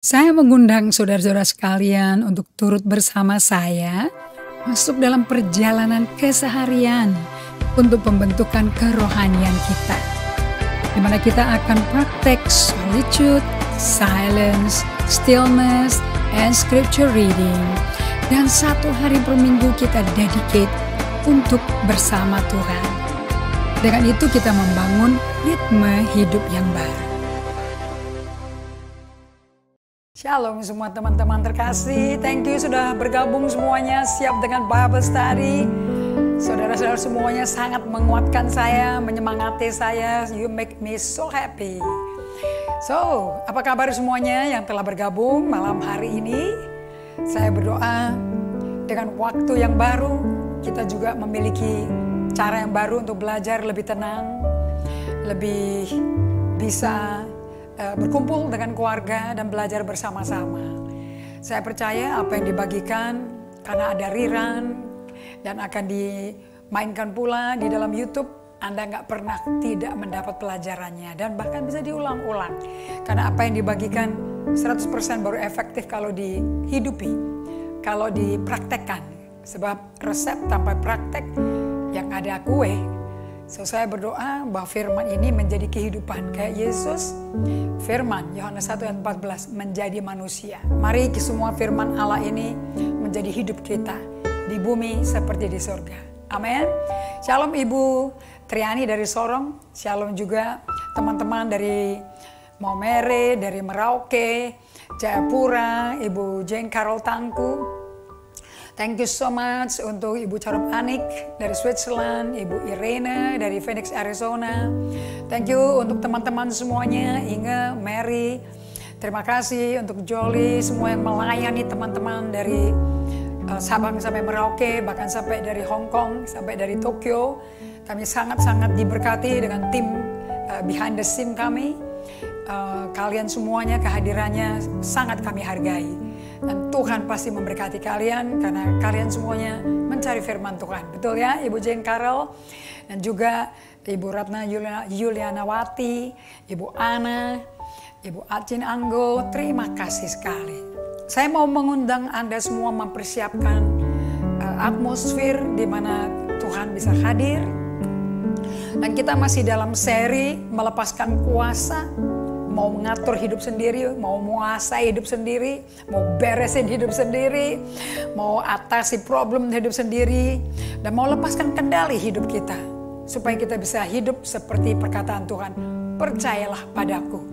Saya mengundang saudara-saudara sekalian untuk turut bersama saya masuk dalam perjalanan keseharian untuk pembentukan kerohanian kita, di mana kita akan praktek solitude, silence, stillness, and scripture reading. Dan satu hari per minggu kita dedicate untuk bersama Tuhan. Dengan itu kita membangun ritme hidup yang baru. Shalom semua teman-teman terkasih. Thank you sudah bergabung semuanya, siap dengan Bible Study. Saudara-saudara semuanya sangat menguatkan saya, menyemangati saya. You make me so happy. So, apa kabar semuanya yang telah bergabung malam hari ini? Saya berdoa dengan waktu yang baru, kita juga memiliki cara yang baru untuk belajar lebih tenang, lebih bisa berkumpul dengan keluarga dan belajar bersama-sama. Saya percaya apa yang dibagikan karena ada rerun dan akan dimainkan pula di dalam YouTube, Anda nggak pernah tidak mendapat pelajarannya dan bahkan bisa diulang-ulang. Karena apa yang dibagikan 100% baru efektif kalau dihidupi, kalau dipraktekkan. Sebab resep tanpa praktek yang ada kue. So, saya berdoa bahwa firman ini menjadi kehidupan. Kayak Yesus, firman Yohanes 1 ayat 14 menjadi manusia. Mari semua firman Allah ini menjadi hidup kita di bumi seperti di surga. Amin. Shalom Ibu Triani dari Sorong. Shalom juga teman-teman dari Maumere, dari Merauke, Jayapura, Ibu Jane Carol Tangku. Thank you so much untuk Ibu Carum Anik dari Switzerland, Ibu Irene dari Phoenix, Arizona. Thank you untuk teman-teman semuanya, Inge, Mary. Terima kasih untuk Jolie, semua yang melayani teman-teman dari Sabang sampai Merauke, bahkan sampai dari Hong Kong, sampai dari Tokyo. Kami sangat-sangat diberkati dengan tim behind the scene kami. Kalian semuanya, kehadirannya sangat kami hargai. Dan Tuhan pasti memberkati kalian karena kalian semuanya mencari firman Tuhan. Betul ya Ibu Jane Carol dan juga Ibu Ratna Yulianawati, Ibu Ana, Ibu Acin Anggo. Terima kasih sekali. Saya mau mengundang Anda semua mempersiapkan atmosfer di mana Tuhan bisa hadir. Dan kita masih dalam seri melepaskan kuasa. Mau mengatur hidup sendiri, mau menguasai hidup sendiri, mau beresin hidup sendiri, mau atasi problem hidup sendiri, dan mau lepaskan kendali hidup kita. Supaya kita bisa hidup seperti perkataan Tuhan, percayalah padaku,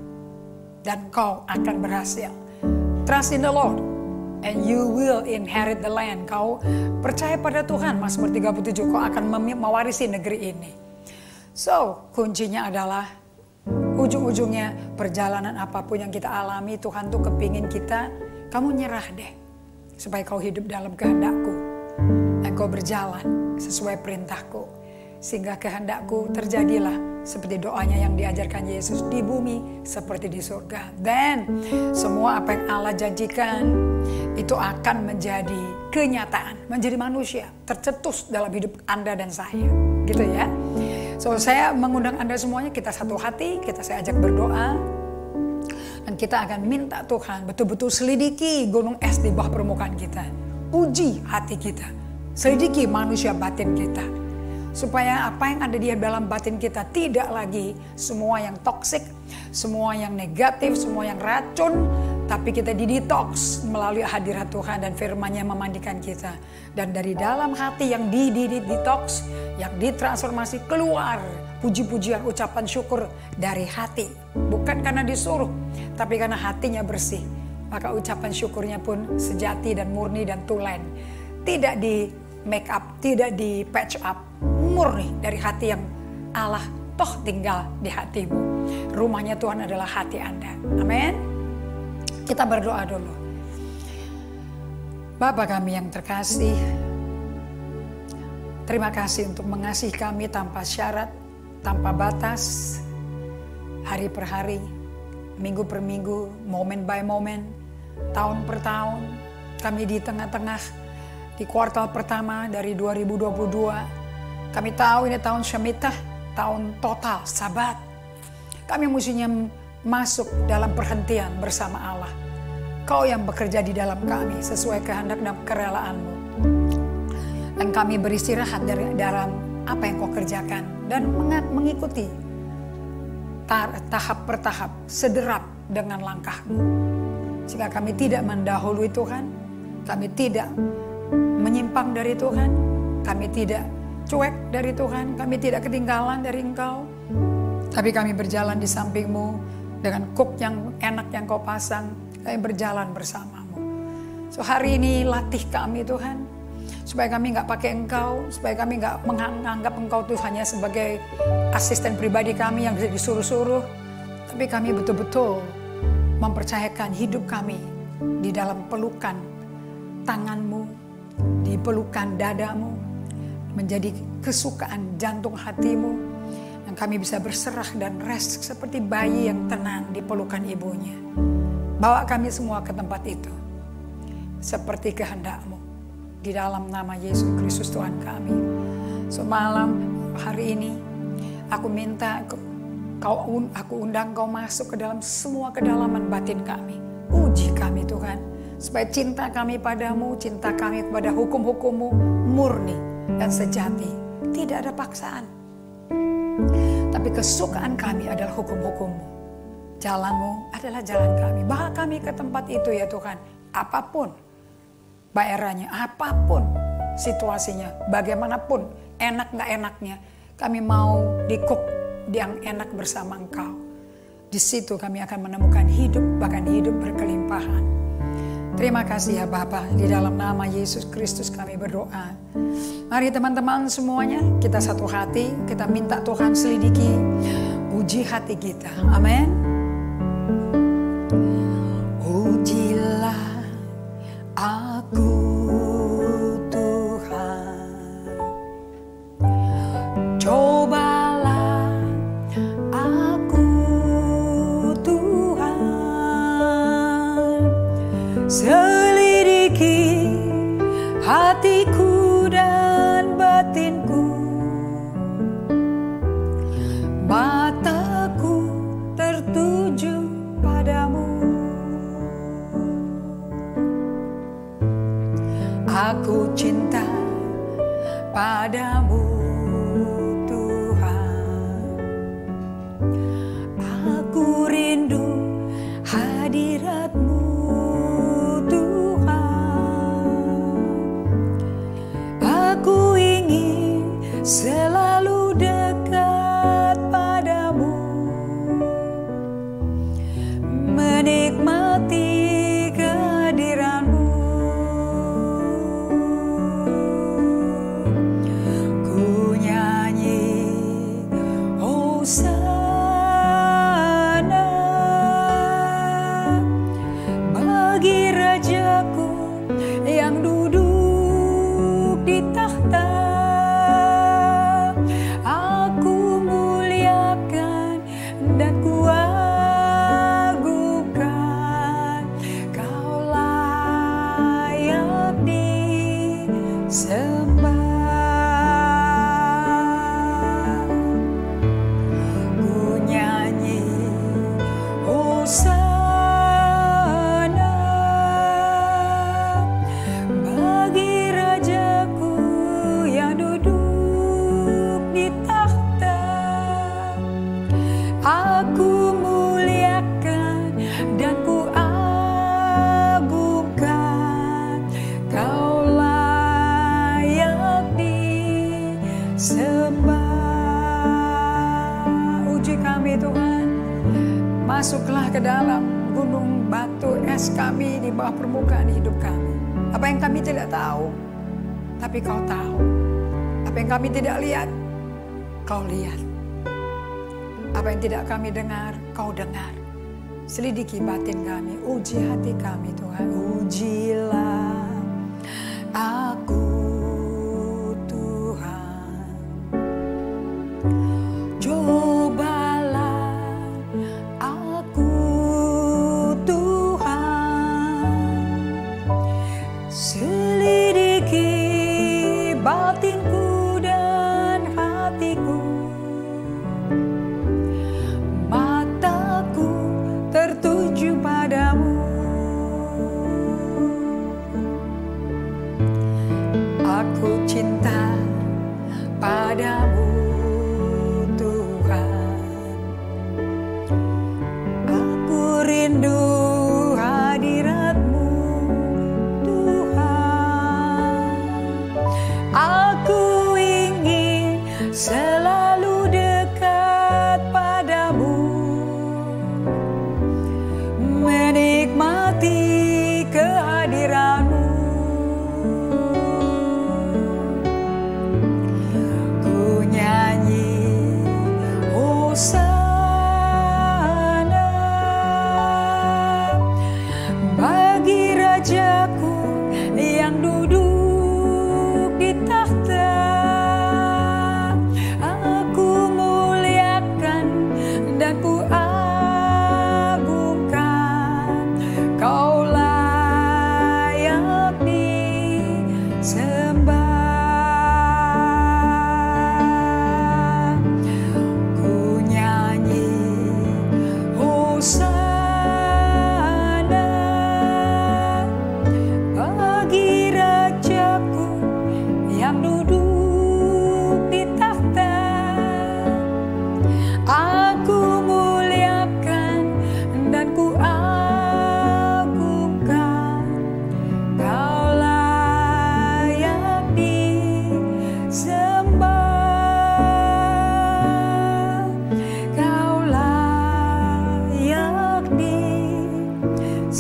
dan kau akan berhasil. Trust in the Lord, and you will inherit the land. Kau percaya pada Tuhan, Mazmur 37, kau akan mewarisi negeri ini. So, kuncinya adalah ujung-ujungnya perjalanan apapun yang kita alami, Tuhan tuh kepingin kita, kamu nyerah deh. Supaya kau hidup dalam kehendakku. Dan kau berjalan sesuai perintahku. Sehingga kehendakku terjadilah seperti doanya yang diajarkan Yesus di bumi seperti di surga. Dan semua apa yang Allah janjikan itu akan menjadi kenyataan. Menjadi manusia tercetus dalam hidup Anda dan saya. Gitu ya. So, saya mengundang Anda semuanya, kita satu hati, saya ajak berdoa. Dan kita akan minta Tuhan betul-betul selidiki gunung es di bawah permukaan kita. Uji hati kita, selidiki manusia batin kita. Supaya apa yang ada di dalam batin kita tidak lagi semua yang toksik, semua yang negatif, semua yang racun. Tapi kita didetox melalui hadirat Tuhan dan firman-Nya memandikan kita. Dan dari dalam hati yang didetox, yang ditransformasi keluar puji-pujian, ucapan syukur dari hati. Bukan karena disuruh, tapi karena hatinya bersih. Maka ucapan syukurnya pun sejati dan murni dan tulen. Tidak di make up, tidak di patch up. Murni dari hati yang Allah toh tinggal di hatimu. Rumahnya Tuhan adalah hati Anda. Amin. Kita berdoa dulu. Bapa kami yang terkasih, terima kasih untuk mengasihi kami tanpa syarat, tanpa batas, hari per hari, minggu per minggu, moment by moment, tahun per tahun. Kami di tengah-tengah, di kuartal pertama dari 2022, kami tahu ini tahun Shemitah, tahun total, sabat. Kami mestinya masuk dalam perhentian bersama Allah. Kau yang bekerja di dalam kami sesuai kehendak dan kerelaan-Mu. Dan kami beristirahat dari dalam apa yang Kau kerjakan dan mengikuti tahap per tahap, sederap dengan langkah-Mu. Sehingga kami tidak mendahului Tuhan, kami tidak menyimpang dari Tuhan, kami tidak cuek dari Tuhan, kami tidak ketinggalan dari Engkau. Tapi kami berjalan di samping-Mu dengan kuk yang enak yang Kau pasang, kami berjalan bersama-Mu. So hari ini latih kami Tuhan, supaya kami nggak pakai Engkau, supaya kami nggak menganggap Engkau tuh hanya sebagai asisten pribadi kami yang bisa disuruh-suruh, tapi kami betul-betul mempercayakan hidup kami di dalam pelukan tangan-Mu, di pelukan dada-Mu, menjadi kesukaan jantung hati-Mu, dan kami bisa berserah dan rest seperti bayi yang tenang di pelukan ibunya. Bawa kami semua ke tempat itu, seperti kehendak-Mu. Di dalam nama Yesus Kristus Tuhan kami. So malam hari ini aku minta aku undang Kau masuk ke dalam semua kedalaman batin kami. Uji kami Tuhan, supaya cinta kami padamu, cinta kami kepada hukum-hukum-Mu murni dan sejati. Tidak ada paksaan. Tapi kesukaan kami adalah hukum-hukum-Mu. Jalan-Mu adalah jalan kami. Bawa kami ke tempat itu ya Tuhan. Apapun bayarannya, apapun situasinya, bagaimanapun enak gak enaknya, kami mau di-cook yang enak bersama Engkau. Di situ kami akan menemukan hidup, bahkan hidup berkelimpahan. Terima kasih ya Bapa, di dalam nama Yesus Kristus kami berdoa. Mari teman-teman semuanya, kita satu hati, kita minta Tuhan selidiki, uji hati kita. Amin. Ujilah aku Tuhan, cobalah aku Tuhan, selidiki hatiku dan batinku, mataku tertuju padamu. Aku cinta padamu Tuhan, aku rindu hadirat-Mu Tuhan, aku ingin selalu dekat padamu, menikmati kehadiran-Mu. Hosana bagi Rajaku yang duduk di tahta. Aku muliakan dan kuagungkan, Kau layak disembah. Hosana bagi Rajaku yang duduk di tahta. Aku muliakan dan kuagungkan, Kau layak disembah. Uji kami Tuhan, masuklah ke dalam gunung batu es kami di bawah permukaan hidup kami. Apa yang kami tidak tahu, tapi Kau tahu. Apa yang kami tidak lihat, Kau lihat. Apa yang tidak kami dengar, Kau dengar. Selidiki batin kami, uji hati kami Tuhan. Ujilah aku Tuhan, cobalah aku Tuhan, selidiki batinku dan hatiku, mataku tertuju padamu,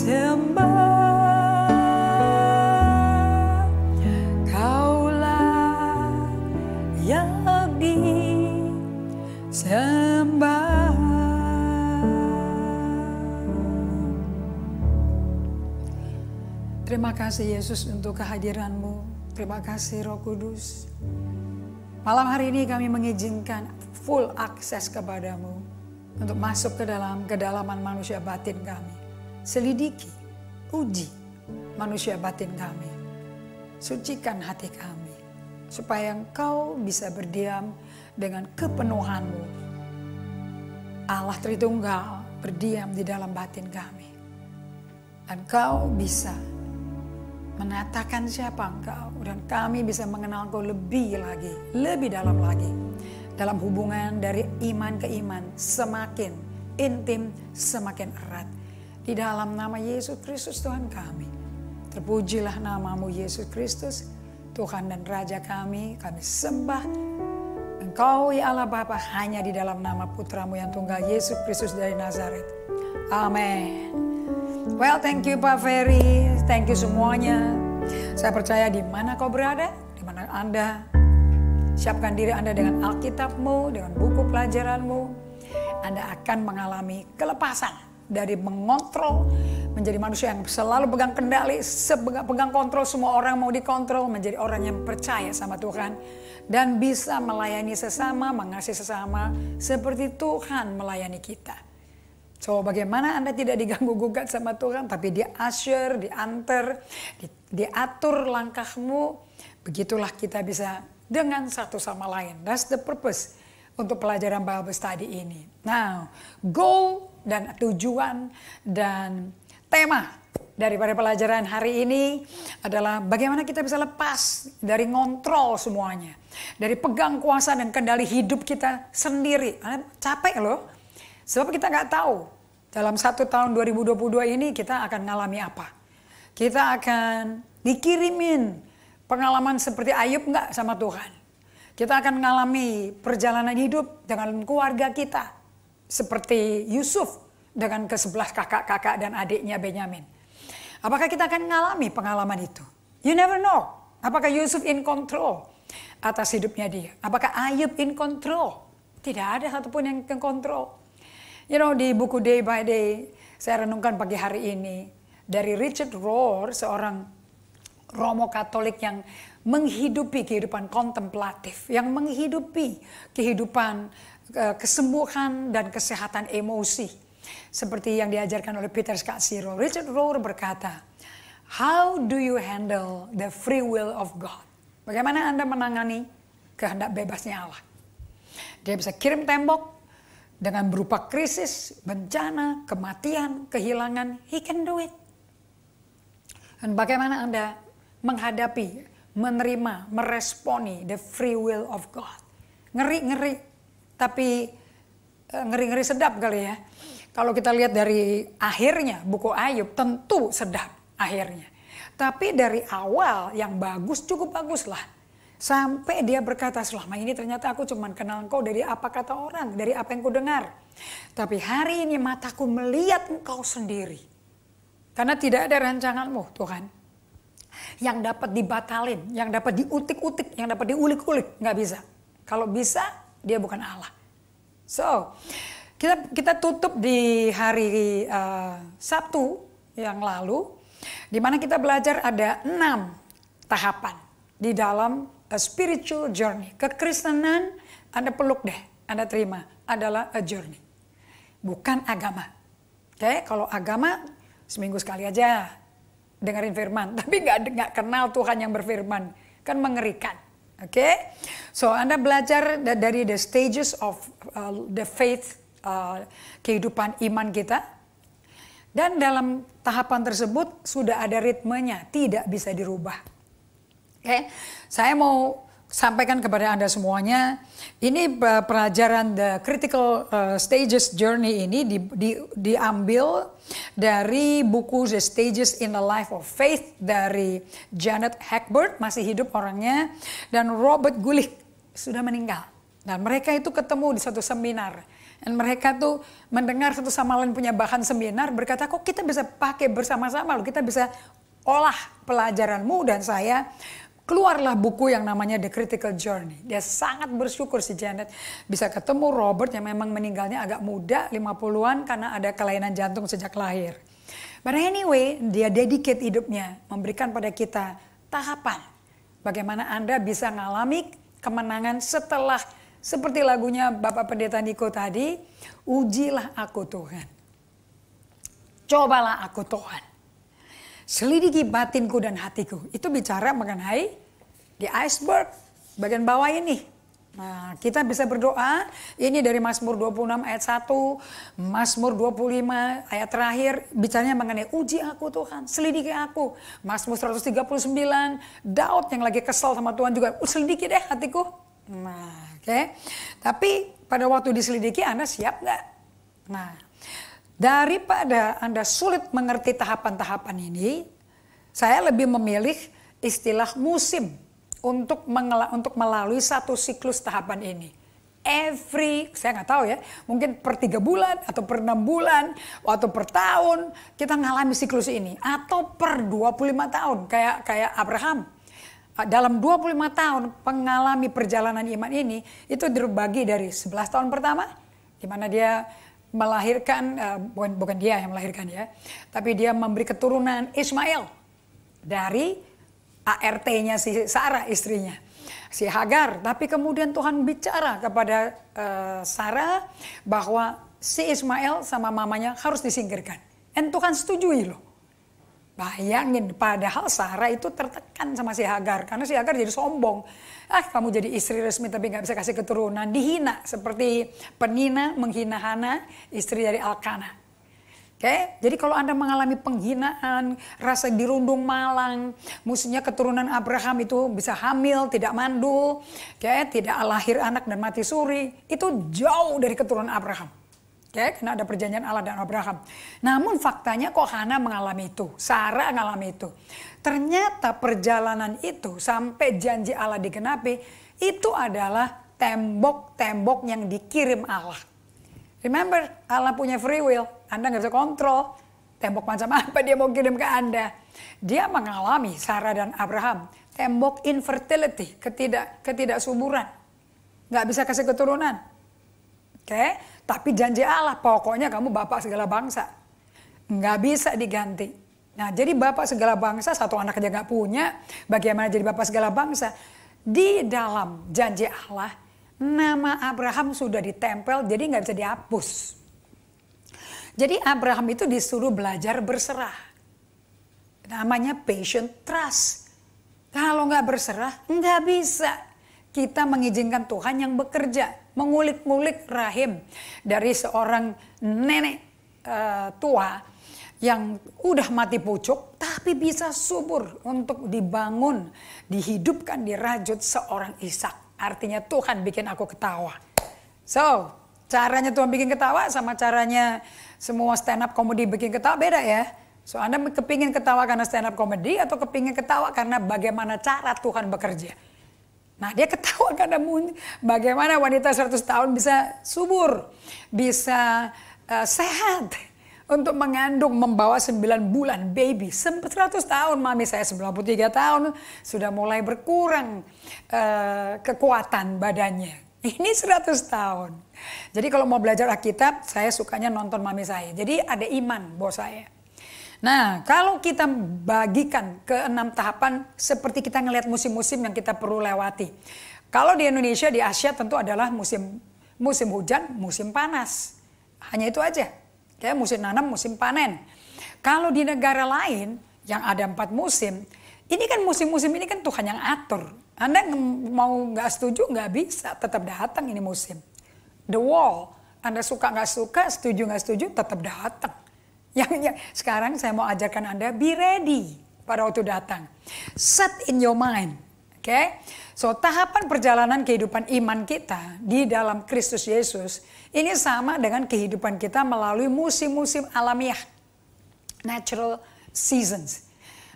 sembah, Kaulah yang disembah. Terima kasih Yesus untuk kehadiran-Mu. Terima kasih Roh Kudus. Malam hari ini kami mengizinkan full akses kepadamu untuk masuk ke dalam kedalaman manusia batin kami. Selidiki, uji manusia batin kami. Sucikan hati kami supaya Engkau bisa berdiam dengan kepenuhan-Mu. Allah Tritunggal berdiam di dalam batin kami. Dan Kau bisa menatakan siapa Engkau, dan kami bisa mengenal Engkau lebih lagi, lebih dalam lagi. Dalam hubungan dari iman ke iman, semakin intim, semakin erat. Di dalam nama Yesus Kristus Tuhan kami. Terpujilah nama-Mu Yesus Kristus, Tuhan dan Raja kami sembah. Engkau ya Allah Bapa hanya di dalam nama Putra-Mu yang tunggal Yesus Kristus dari Nazaret. Amin. Well, thank you Pak Ferry, thank you semuanya. Saya percaya di mana kau berada, di mana Anda, siapkan diri Anda dengan Alkitab-Mu, dengan buku pelajaran-Mu. Anda akan mengalami kelepasan dari mengontrol, menjadi manusia yang selalu pegang kendali, pegang kontrol, semua orang mau dikontrol, menjadi orang yang percaya sama Tuhan. Dan bisa melayani sesama, mengasihi sesama, seperti Tuhan melayani kita. So bagaimana Anda tidak diganggu gugat sama Tuhan, tapi dia usher, diantar, diatur langkahmu. Begitulah kita bisa dengan satu sama lain. That's the purpose untuk pelajaran Bible Study ini. Now, goal dan tujuan dan tema daripada pelajaran hari ini adalah bagaimana kita bisa lepas dari ngontrol semuanya. Dari pegang kuasa dan kendali hidup kita sendiri. Capek loh. Sebab kita nggak tahu dalam 1 tahun 2022 ini kita akan ngalami apa. Kita akan dikirimin pengalaman seperti Ayub nggak sama Tuhan. Kita akan mengalami perjalanan hidup dengan keluarga kita. Seperti Yusuf dengan ke-11 kakak-kakak dan adiknya Benyamin. Apakah kita akan mengalami pengalaman itu? You never know. Apakah Yusuf in control atas hidupnya dia? Apakah Ayub in control? Tidak ada satupun yang in control. You know, di buku Day by Day, saya renungkan pagi hari ini dari Richard Rohr, seorang Romo Katolik yang menghidupi kehidupan kontemplatif, yang menghidupi kehidupan kesembuhan dan kesehatan emosi, seperti yang diajarkan oleh Peter Scazzero. Richard Rohr berkata, "How do you handle the free will of God?" Bagaimana Anda menangani kehendak bebasnya Allah? Dia bisa kirim tembok dengan berupa krisis, bencana, kematian, kehilangan. He can do it. Dan bagaimana Anda menghadapi, menerima, meresponi the free will of God? Ngeri-ngeri, tapi ngeri-ngeri sedap kali ya. Kalau kita lihat dari akhirnya buku Ayub, tentu sedap akhirnya. Tapi dari awal yang bagus, cukup bagus lah. Sampai dia berkata, selama ini ternyata aku cuma kenal Engkau dari apa kata orang, dari apa yang ku dengar. Tapi hari ini mataku melihat Engkau sendiri. Karena tidak ada rancangan-Mu Tuhan yang dapat dibatalin, yang dapat diutik-utik, yang dapat diulik-ulik. Nggak bisa. Kalau bisa, dia bukan Allah. So, kita tutup di hari Sabtu yang lalu, di mana kita belajar ada 6 tahapan di dalam a spiritual journey. Kekristenan Anda peluk deh, Anda terima, adalah a journey. Bukan agama. Oke, kalau agama seminggu sekali aja dengerin firman, tapi nggak kenal Tuhan yang berfirman, kan mengerikan. Oke, so Anda belajar dari the stages of the faith, kehidupan iman kita. Dan dalam tahapan tersebut sudah ada ritmenya, tidak bisa dirubah. Oke, saya mau sampaikan kepada Anda semuanya, ini pelajaran the critical stages journey ini diambil dari buku The Stages in the Life of Faith dari Janet Hackbert, masih hidup orangnya, dan Robert Gulick, sudah meninggal. Dan mereka itu ketemu di satu seminar Dan mereka tuh mendengar satu sama lain punya bahan seminar, berkata kok kita bisa pakai bersama-sama loh, kita bisa olah pelajaranmu dan saya. Keluarlah buku yang namanya The Critical Journey. Dia sangat bersyukur si Janet bisa ketemu Robert yang memang meninggalnya agak muda, 50-an karena ada kelainan jantung sejak lahir. But anyway, dia dedicate hidupnya memberikan pada kita tahapan. Bagaimana Anda bisa ngalami kemenangan setelah seperti lagunya Bapak Pendeta Niko tadi, ujilah aku Tuhan. Cobalah aku Tuhan. Selidiki batinku dan hatiku. Itu bicara mengenai di iceberg bagian bawah ini. Nah, kita bisa berdoa. Ini dari Mazmur 26 ayat 1, Mazmur 25 ayat terakhir bicaranya mengenai uji aku Tuhan, selidiki aku. Mazmur 139, Daud yang lagi kesal sama Tuhan juga, selidiki deh hatiku. Nah, oke. Tapi pada waktu diselidiki Anda siap nggak? Nah, daripada Anda sulit mengerti tahapan-tahapan ini, saya lebih memilih istilah musim untuk melalui satu siklus tahapan ini. Saya nggak tahu ya, mungkin per 3 bulan atau per 6 bulan atau per tahun kita ngalami siklus ini, atau per 25 tahun kayak Abraham. Dalam 25 tahun mengalami perjalanan iman ini, itu terbagi dari 11 tahun pertama, di mana dia melahirkan, bukan dia yang melahirkan ya, tapi dia memberi keturunan Ismail dari ART-nya si Sarah istrinya, si Hagar. Tapi kemudian Tuhan bicara kepada Sarah bahwa si Ismail sama mamanya harus disingkirkan. Dan Tuhan setujui loh. Bayangin, padahal Sarah itu tertekan sama si Hagar. Karena si Hagar jadi sombong. Kamu jadi istri resmi tapi gak bisa kasih keturunan. Dihina seperti Penina menghina Hana, istri dari Elkana. Oke, jadi kalau Anda mengalami penghinaan, rasa dirundung malang, musuhnya keturunan Abraham itu bisa hamil, tidak mandul, tidak lahir anak dan mati suri. Itu jauh dari keturunan Abraham. Karena ada perjanjian Allah dan Abraham. Namun faktanya kok Hana mengalami itu, Sarah mengalami itu. Ternyata perjalanan itu sampai janji Allah digenapi, itu adalah tembok-tembok yang dikirim Allah. Remember, Allah punya free will, Anda nggak bisa kontrol tembok macam apa dia mau kirim ke Anda. Dia mengalami, Sarah dan Abraham, tembok infertility, ketidaksuburan. Nggak bisa kasih keturunan. Tapi janji Allah, pokoknya kamu bapak segala bangsa. Nggak bisa diganti. Nah, jadi bapak segala bangsa, satu anak aja nggak punya, bagaimana jadi bapak segala bangsa? Di dalam janji Allah, nama Abraham sudah ditempel, jadi nggak bisa dihapus. Jadi Abraham itu disuruh belajar berserah. Namanya patient trust. Kalau nggak berserah, nggak bisa. Kita mengizinkan Tuhan yang bekerja, mengulik-ngulik rahim dari seorang nenek tua yang udah mati pucuk, tapi bisa subur untuk dibangun, dihidupkan, dirajut seorang Ishak. Artinya Tuhan bikin aku ketawa. So, caranya Tuhan bikin ketawa sama caranya semua stand up comedy bikin ketawa beda ya. So, Anda kepingin ketawa karena stand up comedy atau kepingin ketawa karena bagaimana cara Tuhan bekerja. Nah, dia ketawa karena bagaimana wanita 100 tahun bisa subur, bisa sehat untuk mengandung, membawa 9 bulan baby. 100 tahun, mami saya 93 tahun, sudah mulai berkurang kekuatan badannya. Ini 100 tahun. Jadi kalau mau belajar Alkitab, saya sukanya nonton mami saya. Jadi ada iman bos saya. Nah, kalau kita bagikan ke 6 tahapan seperti kita ngelihat musim-musim yang kita perlu lewati. Kalau di Indonesia, di Asia tentu adalah musim hujan, musim panas. Hanya itu aja. Musim nanam, musim panen. Kalau di negara lain yang ada 4 musim, ini kan musim-musim ini kan Tuhan yang atur. Anda mau nggak setuju nggak bisa, tetap datang ini musim. The Wall, Anda suka nggak suka, setuju nggak setuju, tetap datang. Yang sekarang saya mau ajarkan Anda, be ready pada waktu datang. Set in your mind. So tahapan perjalanan kehidupan iman kita di dalam Kristus Yesus, ini sama dengan kehidupan kita melalui musim-musim alamiah. Natural seasons.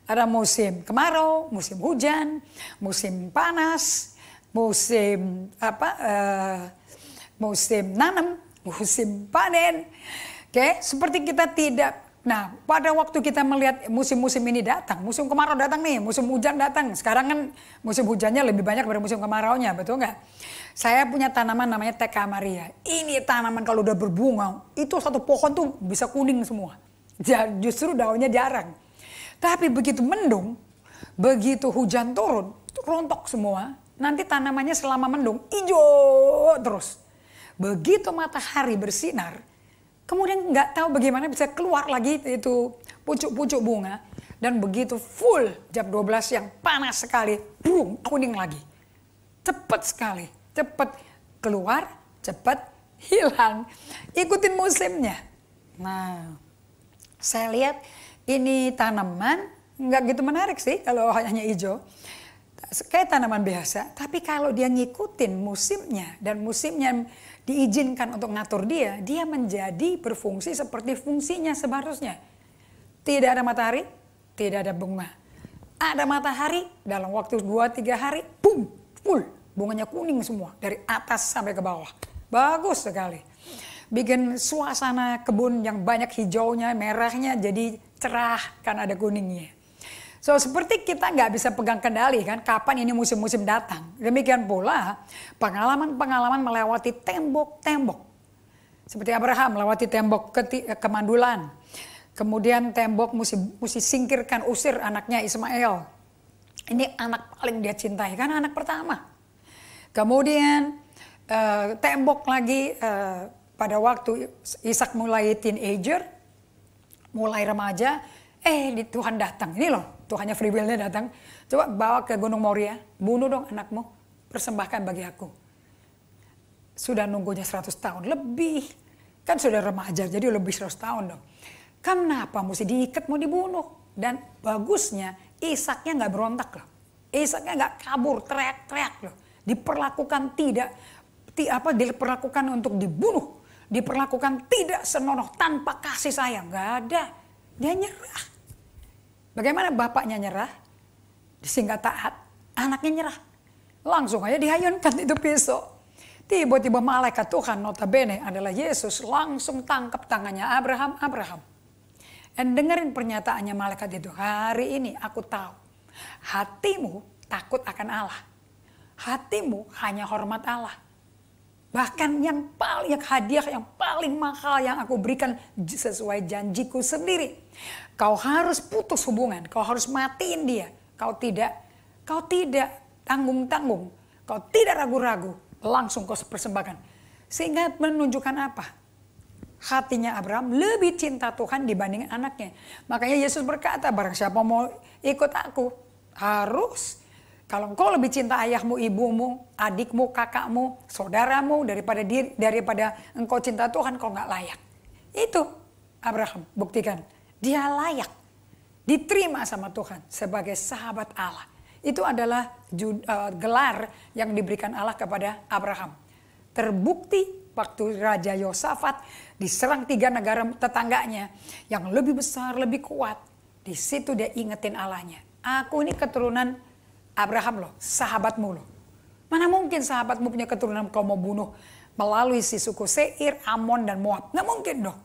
Ada musim kemarau, musim hujan, musim panas, musim nanam, musim panen. Oke, seperti kita tidak. Nah, pada waktu kita melihat musim-musim ini datang, musim kemarau datang nih, musim hujan datang. Sekarang kan musim hujannya lebih banyak daripada musim kemaraunya, betul nggak? Saya punya tanaman namanya TK Maria. Ini tanaman kalau udah berbunga, itu satu pohon tuh bisa kuning semua. Justru daunnya jarang. Tapi begitu mendung, begitu hujan turun, rontok semua. Nanti tanamannya selama mendung, hijau terus. Begitu matahari bersinar, kemudian nggak tahu bagaimana bisa keluar lagi itu pucuk-pucuk bunga. Dan begitu full jam 12 yang panas sekali, boom, kuning lagi. Cepat sekali, cepat keluar, cepat hilang. Ikutin musimnya. Nah, saya lihat ini tanaman nggak gitu menarik sih kalau hanya hijau. Kayak tanaman biasa, tapi kalau dia ngikutin musimnya dan musimnya diizinkan untuk ngatur dia menjadi berfungsi seperti fungsinya seharusnya. Tidak ada matahari, tidak ada bunga. Ada matahari, dalam waktu 2-3 hari, boom, full. Bunganya kuning semua, dari atas sampai ke bawah. Bagus sekali. Bikin suasana kebun yang banyak hijaunya, merahnya jadi cerah kan ada kuningnya. So, seperti kita nggak bisa pegang kendali kan, kapan ini musim-musim datang. Demikian pula pengalaman-pengalaman melewati tembok-tembok. Seperti Abraham melewati tembok kemandulan. Kemudian tembok mesti singkirkan, usir anaknya Ismail. Ini anak paling dia cintai, kan anak pertama. Kemudian tembok lagi pada waktu Ishak mulai teenager, mulai remaja, Tuhan datang. Ini loh, Tuhannya free will-nya datang. Coba bawa ke Gunung Moria, bunuh dong anakmu, persembahkan bagi aku. Sudah nunggunya 100 tahun lebih. Kan sudah remaja, jadi lebih 100 tahun dong. Kenapa mesti diikat mau dibunuh? Dan bagusnya Ishaknya nggak berontak loh. Ishaknya nggak kabur, teriak-teriak loh. Diperlakukan diperlakukan untuk dibunuh. Diperlakukan tidak senonoh, tanpa kasih sayang. Nggak ada. Dia nyerah. Bagaimana bapaknya nyerah? Sehingga taat, anaknya nyerah. Langsung aja dihayunkan itu pisau. Tiba-tiba malaikat Tuhan, notabene adalah Yesus, langsung tangkap tangannya Abraham. Dan dengerin pernyataannya malaikat itu. Hari ini aku tahu, hatimu takut akan Allah. Hatimu hanya hormat Allah. Bahkan yang paling hadiah yang paling mahal yang aku berikan sesuai janjiku sendiri. Kau harus putus hubungan, kau harus matiin dia. Kau tidak tanggung-tanggung, kau tidak ragu-ragu, langsung kau persembahkan. Sehingga menunjukkan apa? Hatinya Abraham lebih cinta Tuhan dibanding anaknya. Makanya Yesus berkata, barang siapa mau ikut aku, harus. Kalau engkau lebih cinta ayahmu, ibumu, adikmu, kakakmu, saudaramu daripada engkau cinta Tuhan, kau nggak layak. Itu Abraham buktikan. Dia layak diterima sama Tuhan sebagai sahabat Allah. Itu adalah gelar yang diberikan Allah kepada Abraham. Terbukti waktu Raja Yosafat diserang 3 negara tetangganya yang lebih besar, lebih kuat. Di situ dia ingetin Allahnya. Aku ini keturunan Abraham loh, sahabatmu loh. Mana mungkin sahabatmu punya keturunan kau mau bunuh melalui si suku Seir, Amon, dan Moab. Nggak mungkin dong.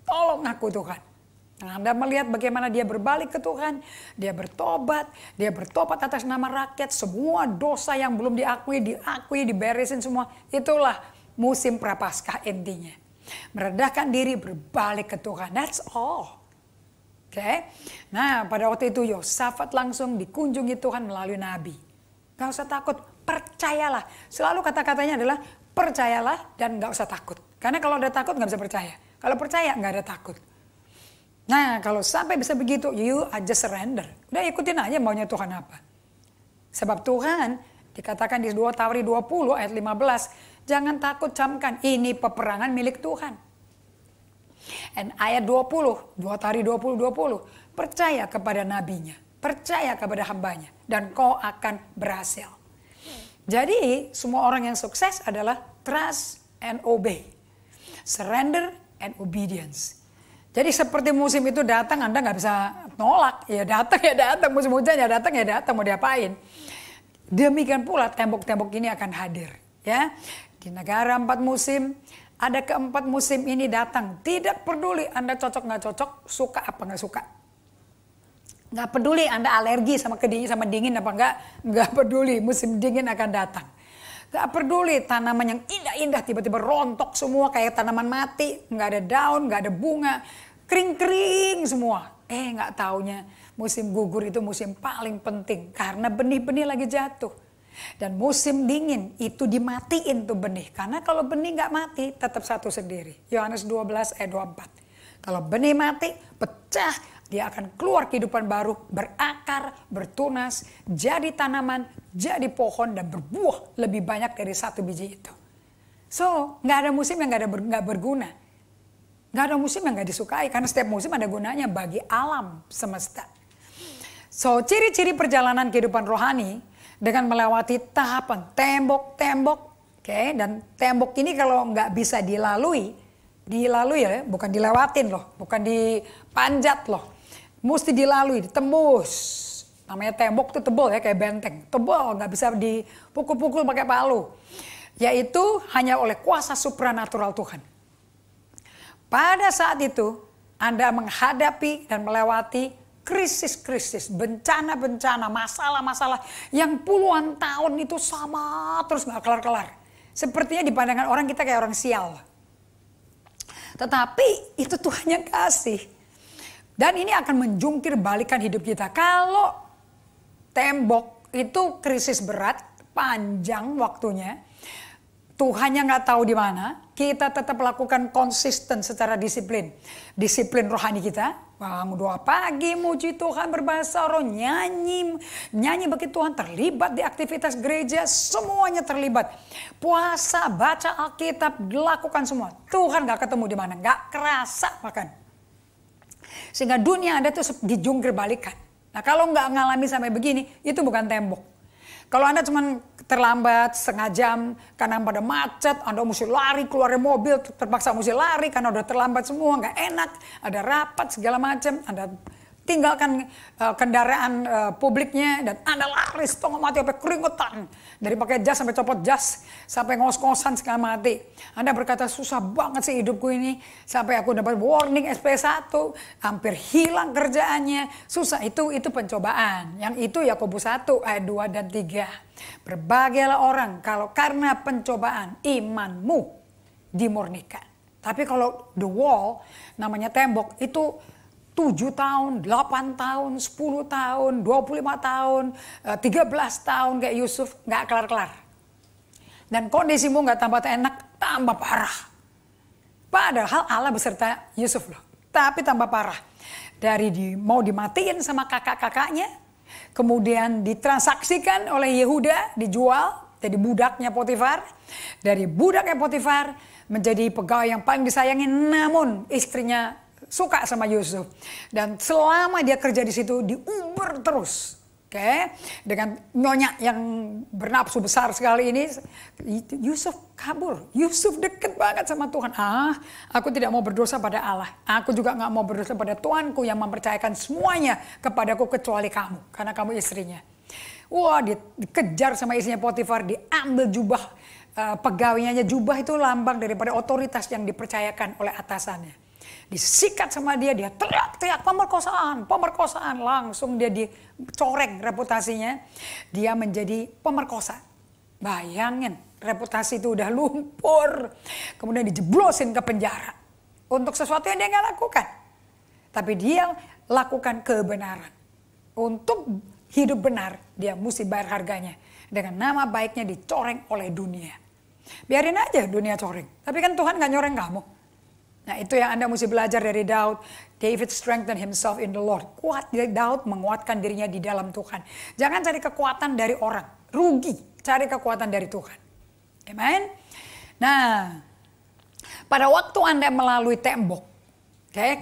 Tolong aku Tuhan. Nah, Anda melihat bagaimana dia berbalik ke Tuhan. Dia bertobat atas nama rakyat. Semua dosa yang belum diakui, diberesin semua. Itulah musim Prapaskah intinya. Merendahkan diri, berbalik ke Tuhan. That's all. Oke. Nah, pada waktu itu Yosafat langsung dikunjungi Tuhan melalui nabi. Gak usah takut, percayalah. Selalu kata-katanya adalah percayalah dan gak usah takut. Karena kalau ada takut gak bisa percaya. Kalau percaya gak ada takut. Nah, kalau sampai bisa begitu, you just surrender. Udah ikutin aja maunya Tuhan apa. Sebab Tuhan dikatakan di 2 Tawari 20 ayat 15, jangan takut, camkan, ini peperangan milik Tuhan. Dan ayat 20, 2 Tawari 20, percaya kepada nabinya, percaya kepada hambanya, dan kau akan berhasil. Jadi semua orang yang sukses adalah trust and obey. Surrender and obedience. Jadi seperti musim itu datang, Anda nggak bisa nolak. Ya datang, musim hujan ya datang, mau diapain. Demikian pula tembok-tembok ini akan hadir. Ya, di negara 4 musim, ada keempat musim ini datang. Tidak peduli Anda cocok nggak cocok, suka apa nggak suka. Nggak peduli Anda alergi sama kedingin sama dingin apa nggak peduli, musim dingin akan datang. Nggak peduli tanaman yang indah-indah tiba-tiba rontok semua kayak tanaman mati, nggak ada daun, nggak ada bunga, kering-kering semua. Nggak taunya musim gugur itu musim paling penting karena benih-benih lagi jatuh. Dan musim dingin itu dimatiin tuh benih, karena kalau benih nggak mati tetap satu sendiri. Yohanes 12 ayat 24. Kalau benih mati, pecah, dia akan keluar kehidupan baru, berakar, bertunas, jadi tanaman, jadi pohon, dan berbuah lebih banyak dari satu biji itu. So, nggak ada musim yang nggak berguna. Nggak ada musim yang nggak disukai, karena setiap musim ada gunanya bagi alam semesta. So, ciri-ciri perjalanan kehidupan rohani dengan melewati tahapan tembok-tembok, dan tembok ini kalau nggak bisa dilalui ya, bukan dilewatin loh, bukan dipanjat loh. Mesti dilalui, ditembus. Namanya tembok itu tebal ya, kayak benteng. Tebal, nggak bisa dipukul-pukul pakai palu. Yaitu hanya oleh kuasa supranatural Tuhan. Pada saat itu, Anda menghadapi dan melewati krisis-krisis, bencana-bencana, masalah-masalah yang puluhan tahun itu sama terus nggak kelar-kelar. Sepertinya di pandangan orang kita kayak orang sial. Tetapi itu Tuhan yang kasih. Dan ini akan menjungkir balikan hidup kita. Kalau tembok itu krisis berat, panjang waktunya, Tuhan yang nggak tahu di mana, kita tetap lakukan konsisten secara disiplin. Disiplin rohani kita, bangun doa pagi, muji Tuhan, berbahasa roh, nyanyi bagi Tuhan, terlibat di aktivitas gereja, semuanya terlibat. Puasa, baca Alkitab, lakukan semua. Tuhan nggak ketemu di mana, nggak kerasa bahkan. Sehingga dunia Anda tuh dijungkir balikan. Nah kalau nggak ngalami sampai begini, itu bukan tembok. Kalau Anda cuma terlambat setengah jam karena pada macet, Anda mesti lari keluar dari mobil, terpaksa mesti lari karena udah terlambat semua, nggak enak, ada rapat segala macam, Anda tinggalkan kendaraan publiknya dan Anda lari setengah mati sampai keringetan. Dari pakai jas sampai copot jas, sampai ngos-ngosan setengah mati. Anda berkata susah banget sih hidupku ini, sampai aku dapat warning SP1, hampir hilang kerjaannya. Susah, itu pencobaan. Yang itu Yakobus 1 ayat 2 dan 3. Berbagailah orang kalau karena pencobaan imanmu dimurnikan. Tapi kalau the wall, namanya tembok, itu 7 tahun, 8 tahun, 10 tahun, 25 tahun, 13 tahun kayak Yusuf, gak kelar-kelar. Dan kondisimu gak tambah enak, tambah parah. Padahal Allah beserta Yusuf loh, tapi tambah parah. Dari mau dimatiin sama kakak-kakaknya, kemudian ditransaksikan oleh Yehuda, dijual, jadi budaknya Potifar. Dari budaknya Potifar menjadi pegawai yang paling disayangi, namun istrinya suka sama Yusuf, dan selama dia kerja di situ diuber terus, dengan nyonya yang bernafsu besar sekali ini. Yusuf kabur, Yusuf deket banget sama Tuhan. Aku tidak mau berdosa pada Allah, aku juga nggak mau berdosa pada Tuanku yang mempercayakan semuanya kepadaku kecuali kamu, karena kamu istrinya. Wah, dikejar sama istrinya Potifar, diambil jubah pegawainya. Jubah itu lambang daripada otoritas yang dipercayakan oleh atasannya. Disikat sama dia teriak-teriak pemerkosaan, langsung dia dicoreng reputasinya, dia menjadi pemerkosa. Bayangin, reputasi itu udah lumpur, kemudian dijeblosin ke penjara untuk sesuatu yang dia nggak lakukan, tapi dia lakukan kebenaran. Untuk hidup benar dia mesti bayar harganya, dengan nama baiknya dicoreng oleh dunia. Biarin aja dunia coreng, tapi kan Tuhan nggak nyoreng kamu. Nah itu yang Anda mesti belajar dari Daud. David strengthened himself in the Lord. Kuat Daud menguatkan dirinya di dalam Tuhan. Jangan cari kekuatan dari orang, rugi. Cari kekuatan dari Tuhan. Amen. Nah, pada waktu Anda melalui tembok,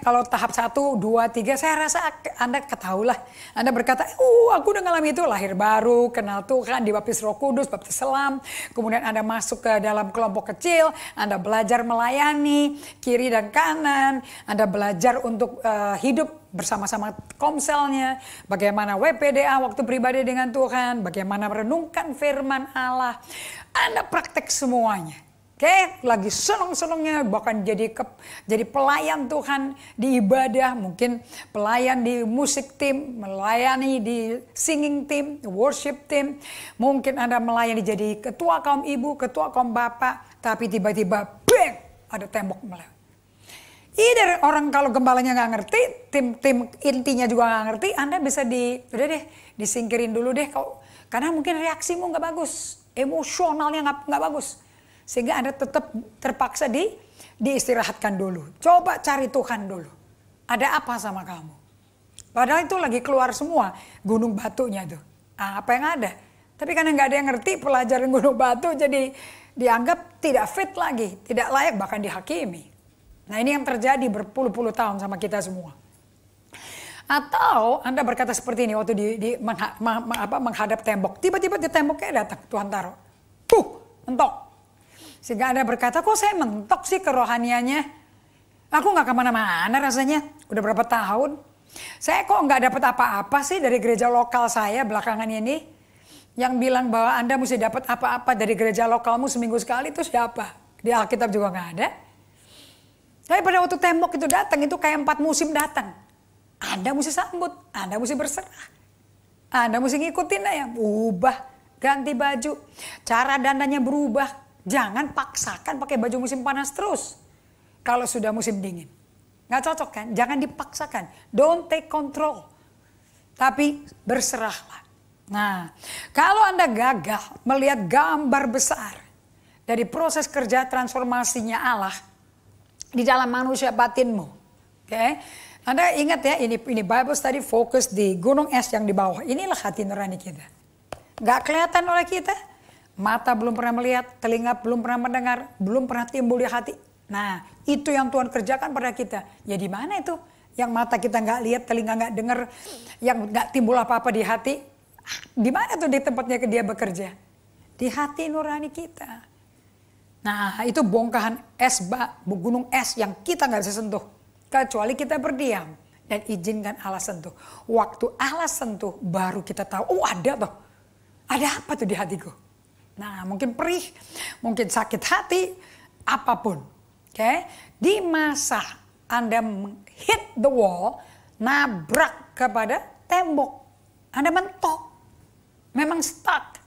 kalau tahap 1, 2, 3, saya rasa Anda ketahuilah. Anda berkata, aku udah ngalami itu, lahir baru, kenal Tuhan, dibaptis Roh Kudus, baptis selam. Kemudian Anda masuk ke dalam kelompok kecil, Anda belajar melayani kiri dan kanan. Anda belajar untuk hidup bersama-sama komselnya, bagaimana WPDA, waktu pribadi dengan Tuhan, bagaimana merenungkan firman Allah. Anda praktek semuanya. Oke, lagi seneng-senengnya bahkan jadi pelayan Tuhan di ibadah, mungkin pelayan di musik tim, melayani di singing team, worship team. Mungkin Anda melayani jadi ketua kaum ibu, ketua kaum bapak, tapi tiba-tiba bang, ada tembok melewati. Either orang kalau gembalanya nggak ngerti, tim intinya juga nggak ngerti, Anda bisa udah deh disingkirin dulu deh, karena mungkin reaksimu nggak bagus, emosionalnya nggak bagus. Sehingga Anda tetap terpaksa diistirahatkan dulu. Coba cari Tuhan dulu. Ada apa sama kamu? Padahal itu lagi keluar semua gunung batunya itu. Apa yang ada? Tapi karena nggak ada yang ngerti pelajaran gunung batu, jadi dianggap tidak fit lagi, tidak layak, bahkan dihakimi. Nah ini yang terjadi berpuluh-puluh tahun sama kita semua. Atau Anda berkata seperti ini waktu menghadap tembok. Tiba-tiba di temboknya datang Tuhan taruh. Mentok. Sehingga Anda berkata, kok saya mentok sih kerohaniannya? Aku gak kemana-mana rasanya. Udah berapa tahun. Saya kok gak dapat apa-apa sih dari gereja lokal saya belakangan ini. Yang bilang bahwa Anda mesti dapat apa-apa dari gereja lokalmu seminggu sekali itu siapa? Di Alkitab juga gak ada. Tapi pada waktu tembok itu datang, itu kayak 4 musim datang. Anda mesti sambut, Anda mesti berserah. Anda mesti ngikutin aja, ubah, ganti baju. Cara dandannya berubah. Jangan paksakan pakai baju musim panas terus. Kalau sudah musim dingin. Nggak cocok kan? Jangan dipaksakan. Don't take control. Tapi berserahlah. Nah, kalau Anda gagal melihat gambar besar dari proses kerja transformasinya Allah di dalam manusia batinmu. Oke? Anda ingat ya, ini Bible study fokus di gunung es yang di bawah. Inilah hati nurani kita. Nggak kelihatan oleh kita. Mata belum pernah melihat, telinga belum pernah mendengar, belum pernah timbul di hati. Nah, itu yang Tuhan kerjakan pada kita. Ya di mana itu? Yang mata kita nggak lihat, telinga nggak dengar, yang nggak timbul apa-apa di hati. Di mana tuh di tempatnya dia bekerja? Di hati nurani kita. Nah, itu bongkahan es, gunung es yang kita nggak bisa sentuh. Kecuali kita berdiam dan izinkan Allah sentuh. Waktu Allah sentuh, baru kita tahu, oh ada tuh. Ada apa tuh di hatiku? Nah, mungkin perih, mungkin sakit hati, apapun. Oke, di masa Anda hit the wall, nabrak kepada tembok, Anda mentok, memang stuck.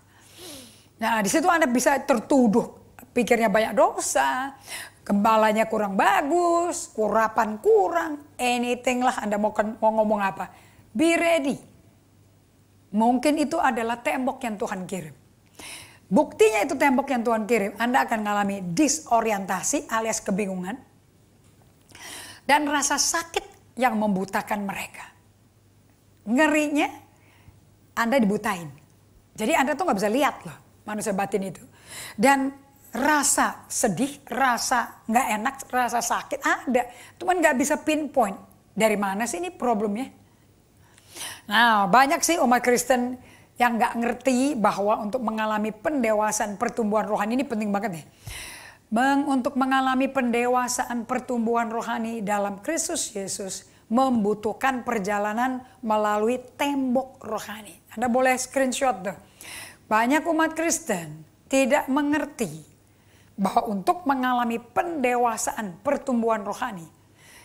Nah, di situ Anda bisa tertuduh, pikirnya banyak dosa, gembalanya kurang bagus, urapan kurang, anything lah Anda mau ngomong apa. Be ready. Mungkin itu adalah tembok yang Tuhan kirim. Buktinya itu tembok yang Tuhan kirim, Anda akan mengalami disorientasi alias kebingungan. Dan rasa sakit yang membutakan mereka. Ngerinya, Anda dibutain. Jadi Anda tuh gak bisa lihat loh manusia batin itu. Dan rasa sedih, rasa gak enak, rasa sakit ada. Cuman gak bisa pinpoint dari mana sih ini problemnya. Nah banyak sih umat Kristen yang gak ngerti bahwa untuk mengalami pendewasaan pertumbuhan rohani ini penting banget nih. Untuk mengalami pendewasaan pertumbuhan rohani dalam Kristus Yesus membutuhkan perjalanan melalui tembok rohani. Anda boleh screenshot tuh. Banyak umat Kristen tidak mengerti bahwa untuk mengalami pendewasaan pertumbuhan rohani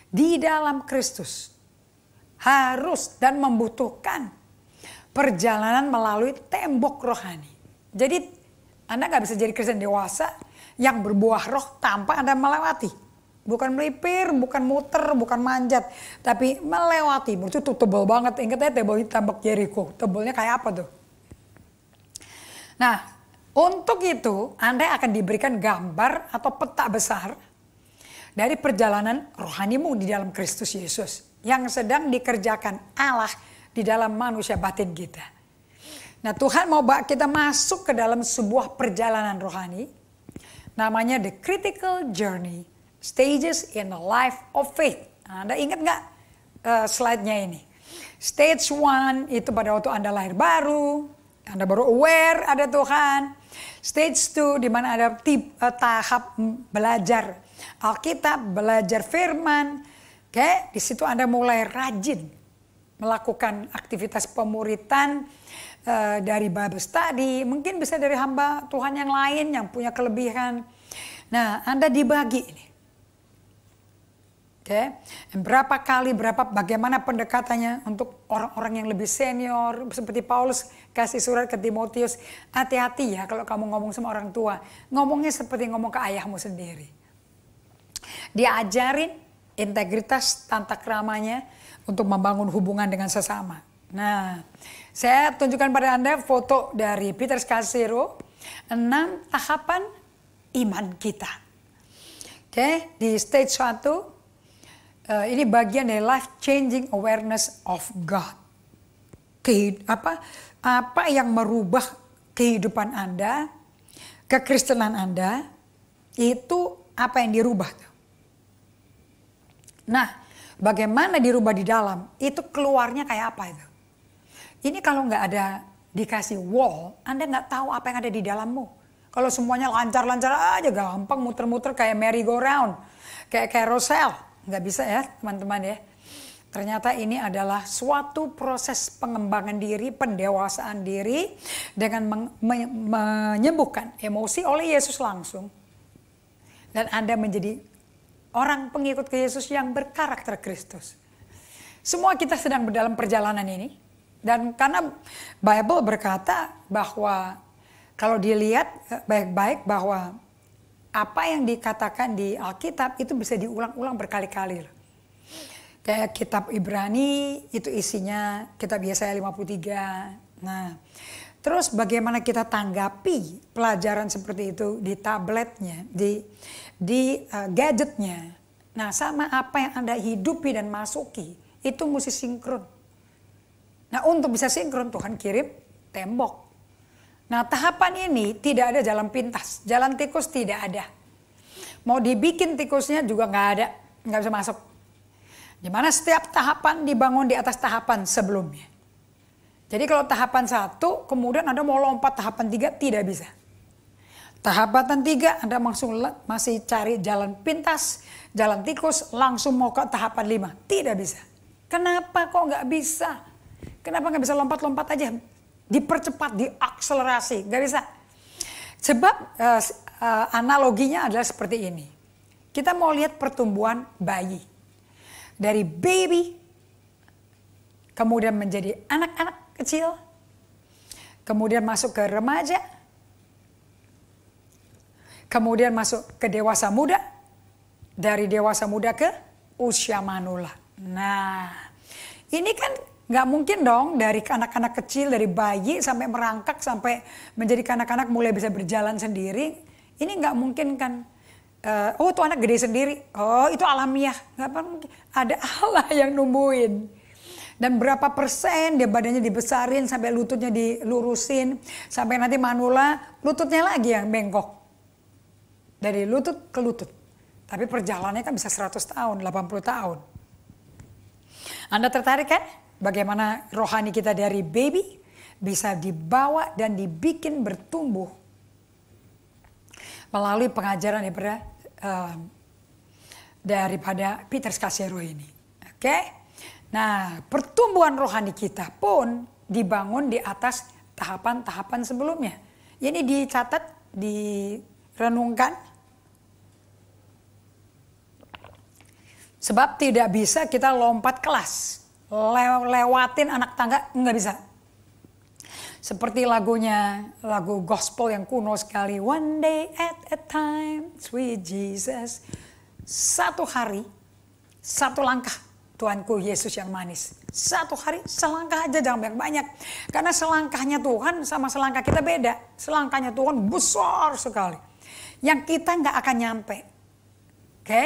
di dalam Kristus harus dan membutuhkan perjalanan melalui tembok rohani. Jadi Anda gak bisa jadi Kristen dewasa yang berbuah roh tanpa Anda melewati. Bukan melipir, bukan muter, bukan manjat. Tapi melewati. Itu tuh tebal banget. Ingat ya tembok Jericho. Tebalnya kayak apa tuh? Nah untuk itu Anda akan diberikan gambar atau peta besar dari perjalanan rohanimu di dalam Kristus Yesus. Yang sedang dikerjakan Allah di dalam manusia batin kita. Nah Tuhan mau kita masuk ke dalam sebuah perjalanan rohani. Namanya the critical journey. Stages in the life of faith. Nah, Anda ingat gak slide-nya ini? Stage 1 itu pada waktu Anda lahir baru. Anda baru aware ada Tuhan. Stage 2 di mana ada tahap belajar Alkitab, belajar firman. Oke, di situ Anda mulai rajin melakukan aktivitas pemuritan dari Bible study, mungkin bisa dari hamba Tuhan yang lain yang punya kelebihan. Nah, Anda dibagi ini. Oke, bagaimana pendekatannya untuk orang-orang yang lebih senior, seperti Paulus kasih surat ke Timotius, hati-hati ya kalau kamu ngomong sama orang tua, ngomongnya seperti ngomong ke ayahmu sendiri. Diajarin integritas tata keramanya untuk membangun hubungan dengan sesama. Nah, saya tunjukkan pada Anda foto dari Peter Scazzero, 6 tahapan iman kita. Oke, di stage 1, ini bagian dari life changing awareness of God. Apa yang merubah kehidupan Anda, kekristenan Anda, itu apa yang dirubah. Nah, bagaimana dirubah di dalam, itu keluarnya kayak apa itu. Ini kalau nggak ada dikasih wall, Anda nggak tahu apa yang ada di dalammu. Kalau semuanya lancar-lancar aja, gampang muter-muter kayak merry-go-round, kayak carousel. Nggak bisa ya teman-teman ya. Ternyata ini adalah suatu proses pengembangan diri, pendewasaan diri dengan menyembuhkan emosi oleh Yesus langsung. Dan Anda menjadi orang pengikut ke Yesus yang berkarakter Kristus. Semua kita sedang dalam perjalanan ini. Dan karena Bible berkata bahwa kalau dilihat baik-baik bahwa apa yang dikatakan di Alkitab itu bisa diulang-ulang berkali-kali. Kayak kitab Ibrani itu isinya kitab Yesaya 53. Nah, terus bagaimana kita tanggapi pelajaran seperti itu di tabletnya, di gadgetnya. Nah, sama apa yang Anda hidupi dan masuki itu mesti sinkron. Nah, untuk bisa sinkron Tuhan kirim tembok. Nah, tahapan ini tidak ada jalan pintas, jalan tikus tidak ada. Mau dibikin tikusnya juga nggak ada, nggak bisa masuk. Dimana setiap tahapan dibangun di atas tahapan sebelumnya. Jadi kalau tahapan 1, kemudian Anda mau lompat tahapan 3, tidak bisa. Tahapan 3 Anda masih cari jalan pintas, jalan tikus, langsung mau ke tahapan 5, tidak bisa. Kenapa kok nggak bisa? Kenapa nggak bisa lompat-lompat aja? Dipercepat, diakselerasi, nggak bisa. Sebab analoginya adalah seperti ini. Kita mau lihat pertumbuhan bayi. Dari baby, kemudian menjadi anak-anak kecil, kemudian masuk ke remaja, kemudian masuk ke dewasa muda, dari dewasa muda ke usia manula. Nah, ini kan nggak mungkin dong dari anak-anak kecil, dari bayi sampai merangkak, sampai menjadi anak-anak mulai bisa berjalan sendiri. Ini nggak mungkin kan. Oh itu anak gede sendiri. Oh itu alamiah. Nggak mungkin. Ada Allah yang numbuhin. Dan berapa persen dia badannya dibesarin sampai lututnya dilurusin. Sampai nanti manula lututnya lagi yang bengkok. Dari lutut ke lutut. Tapi perjalanannya kan bisa 100 tahun, 80 tahun. Anda tertarik kan? Bagaimana rohani kita dari baby bisa dibawa dan dibikin bertumbuh melalui pengajaran daripada Peter Scazzero ini. Oke? Nah, pertumbuhan rohani kita pun dibangun di atas tahapan-tahapan sebelumnya. Ini dicatat, direnungkan. Sebab tidak bisa kita lompat kelas. Lewatin anak tangga, nggak bisa. Seperti lagu gospel yang kuno sekali. One day at a time, sweet Jesus. Satu hari, satu langkah, Tuanku Yesus yang manis. Satu hari, selangkah aja, jangan banyak-banyak. Karena selangkahnya Tuhan sama selangkah kita beda. Selangkahnya Tuhan besar sekali. Yang kita nggak akan nyampe. Oke?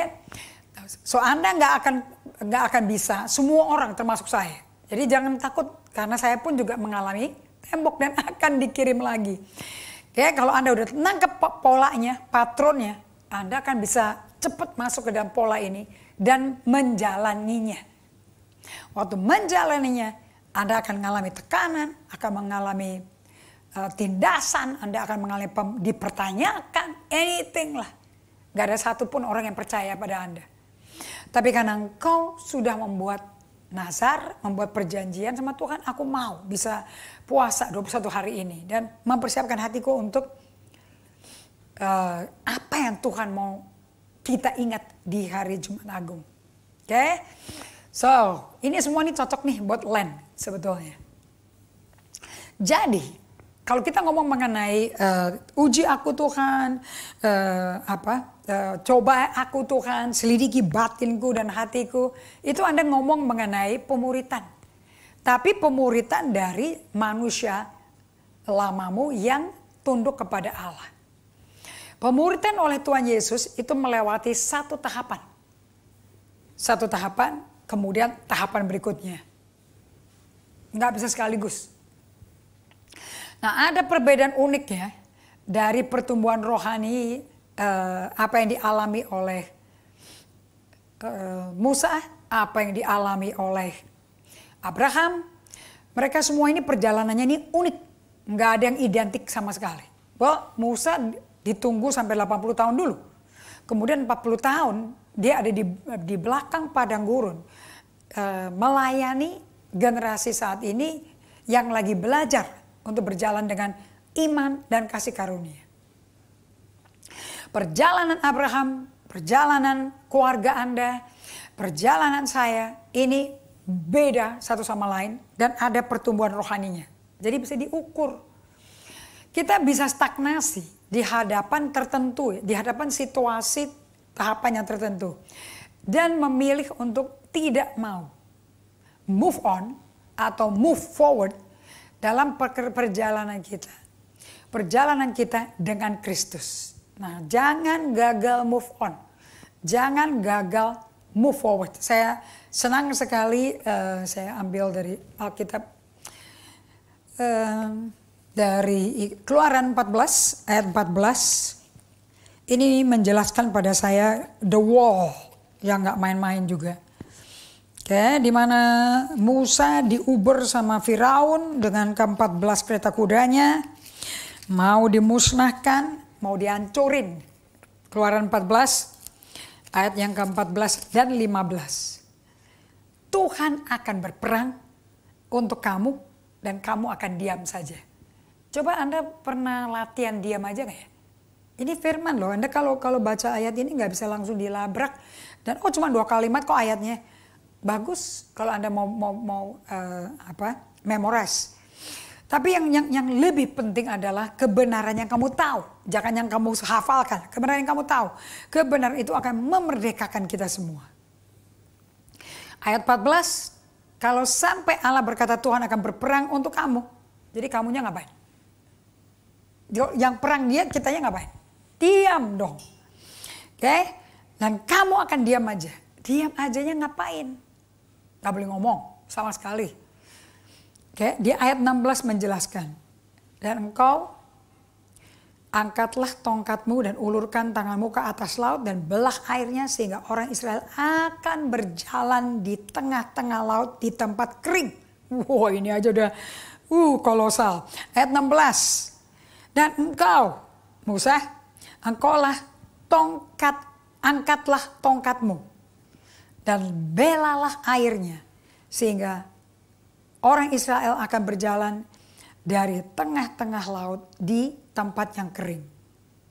So Anda nggak akan bisa, semua orang termasuk saya. Jadi jangan takut, karena saya pun juga mengalami tembok dan akan dikirim lagi. Oke, kalau Anda udah nangkep polanya, patronnya, Anda akan bisa cepat masuk ke dalam pola ini dan menjalaninya. Waktu menjalaninya, Anda akan mengalami tekanan, akan mengalami tindasan, Anda akan mengalami dipertanyakan, anything lah. Gak ada satupun orang yang percaya pada Anda. Tapi karena engkau sudah membuat nazar, membuat perjanjian sama Tuhan, aku mau bisa puasa 21 hari ini dan mempersiapkan hatiku untuk apa yang Tuhan mau kita ingat di hari Jumat Agung. Oke? So, ini semua ini cocok nih buat Lent sebetulnya. Jadi, kalau kita ngomong mengenai uji aku Tuhan, coba aku Tuhan, selidiki batinku dan hatiku, itu Anda ngomong mengenai pemuritan. Tapi pemuritan dari manusia lamamu yang tunduk kepada Allah. Pemuritan oleh Tuhan Yesus itu melewati satu tahapan. Satu tahapan, kemudian tahapan berikutnya. Nggak bisa sekaligus. Nah, ada perbedaan unik ya dari pertumbuhan rohani apa yang dialami oleh Musa, apa yang dialami oleh Abraham. Mereka semua ini perjalanannya ini unik, nggak ada yang identik sama sekali. Bahwa Musa ditunggu sampai 80 tahun dulu, kemudian 40 tahun dia ada di belakang padang gurun melayani generasi saat ini yang lagi belajar untuk berjalan dengan iman dan kasih karunia. Perjalanan Abraham, perjalanan keluarga Anda, perjalanan saya ini beda satu sama lain dan ada pertumbuhan rohaninya. Jadi bisa diukur. Kita bisa stagnasi di hadapan tertentu, di hadapan situasi tahapan yang tertentu. Dan memilih untuk tidak mau move on atau move forward dalam perjalanan kita. Perjalanan kita dengan Kristus. Nah, jangan gagal move on. Jangan gagal move forward. Saya senang sekali saya ambil dari Alkitab dari Keluaran 14 ayat 14. Ini menjelaskan pada saya the wall yang gak main-main juga. Oke, di mana Musa diuber sama Firaun dengan ke-14 kereta kudanya, mau dimusnahkan, mau dihancurin. Keluaran 14 ayat yang ke-14 dan 15. Tuhan akan berperang untuk kamu dan kamu akan diam saja. Coba Anda pernah latihan diam aja gak ya? Ini firman loh, Anda kalau baca ayat ini gak bisa langsung dilabrak. Dan cuma 2 kalimat kok ayatnya. Bagus kalau Anda mau memorize. Tapi yang lebih penting adalah kebenaran yang kamu tahu. Jangan yang kamu hafalkan, kebenaran yang kamu tahu. Kebenaran itu akan memerdekakan kita semua. Ayat 14, kalau sampai Allah berkata Tuhan akan berperang untuk kamu. Jadi kamunya ngapain? Yang perang dia, kitanya ngapain? Diam dong. Oke? Dan kamu akan diam aja. Diam ajanya ngapain? Gak boleh ngomong sama sekali. Oke, di ayat 16 menjelaskan. Dan engkau angkatlah tongkatmu dan ulurkan tanganmu ke atas laut dan belah airnya sehingga orang Israel akan berjalan di tengah-tengah laut di tempat kering. Wow, ini aja udah kolosal. Ayat 16. Dan engkau, Musa, angkatlah tongkatmu dan belalah airnya sehingga orang Israel akan berjalan dari tengah-tengah laut di tempat yang kering.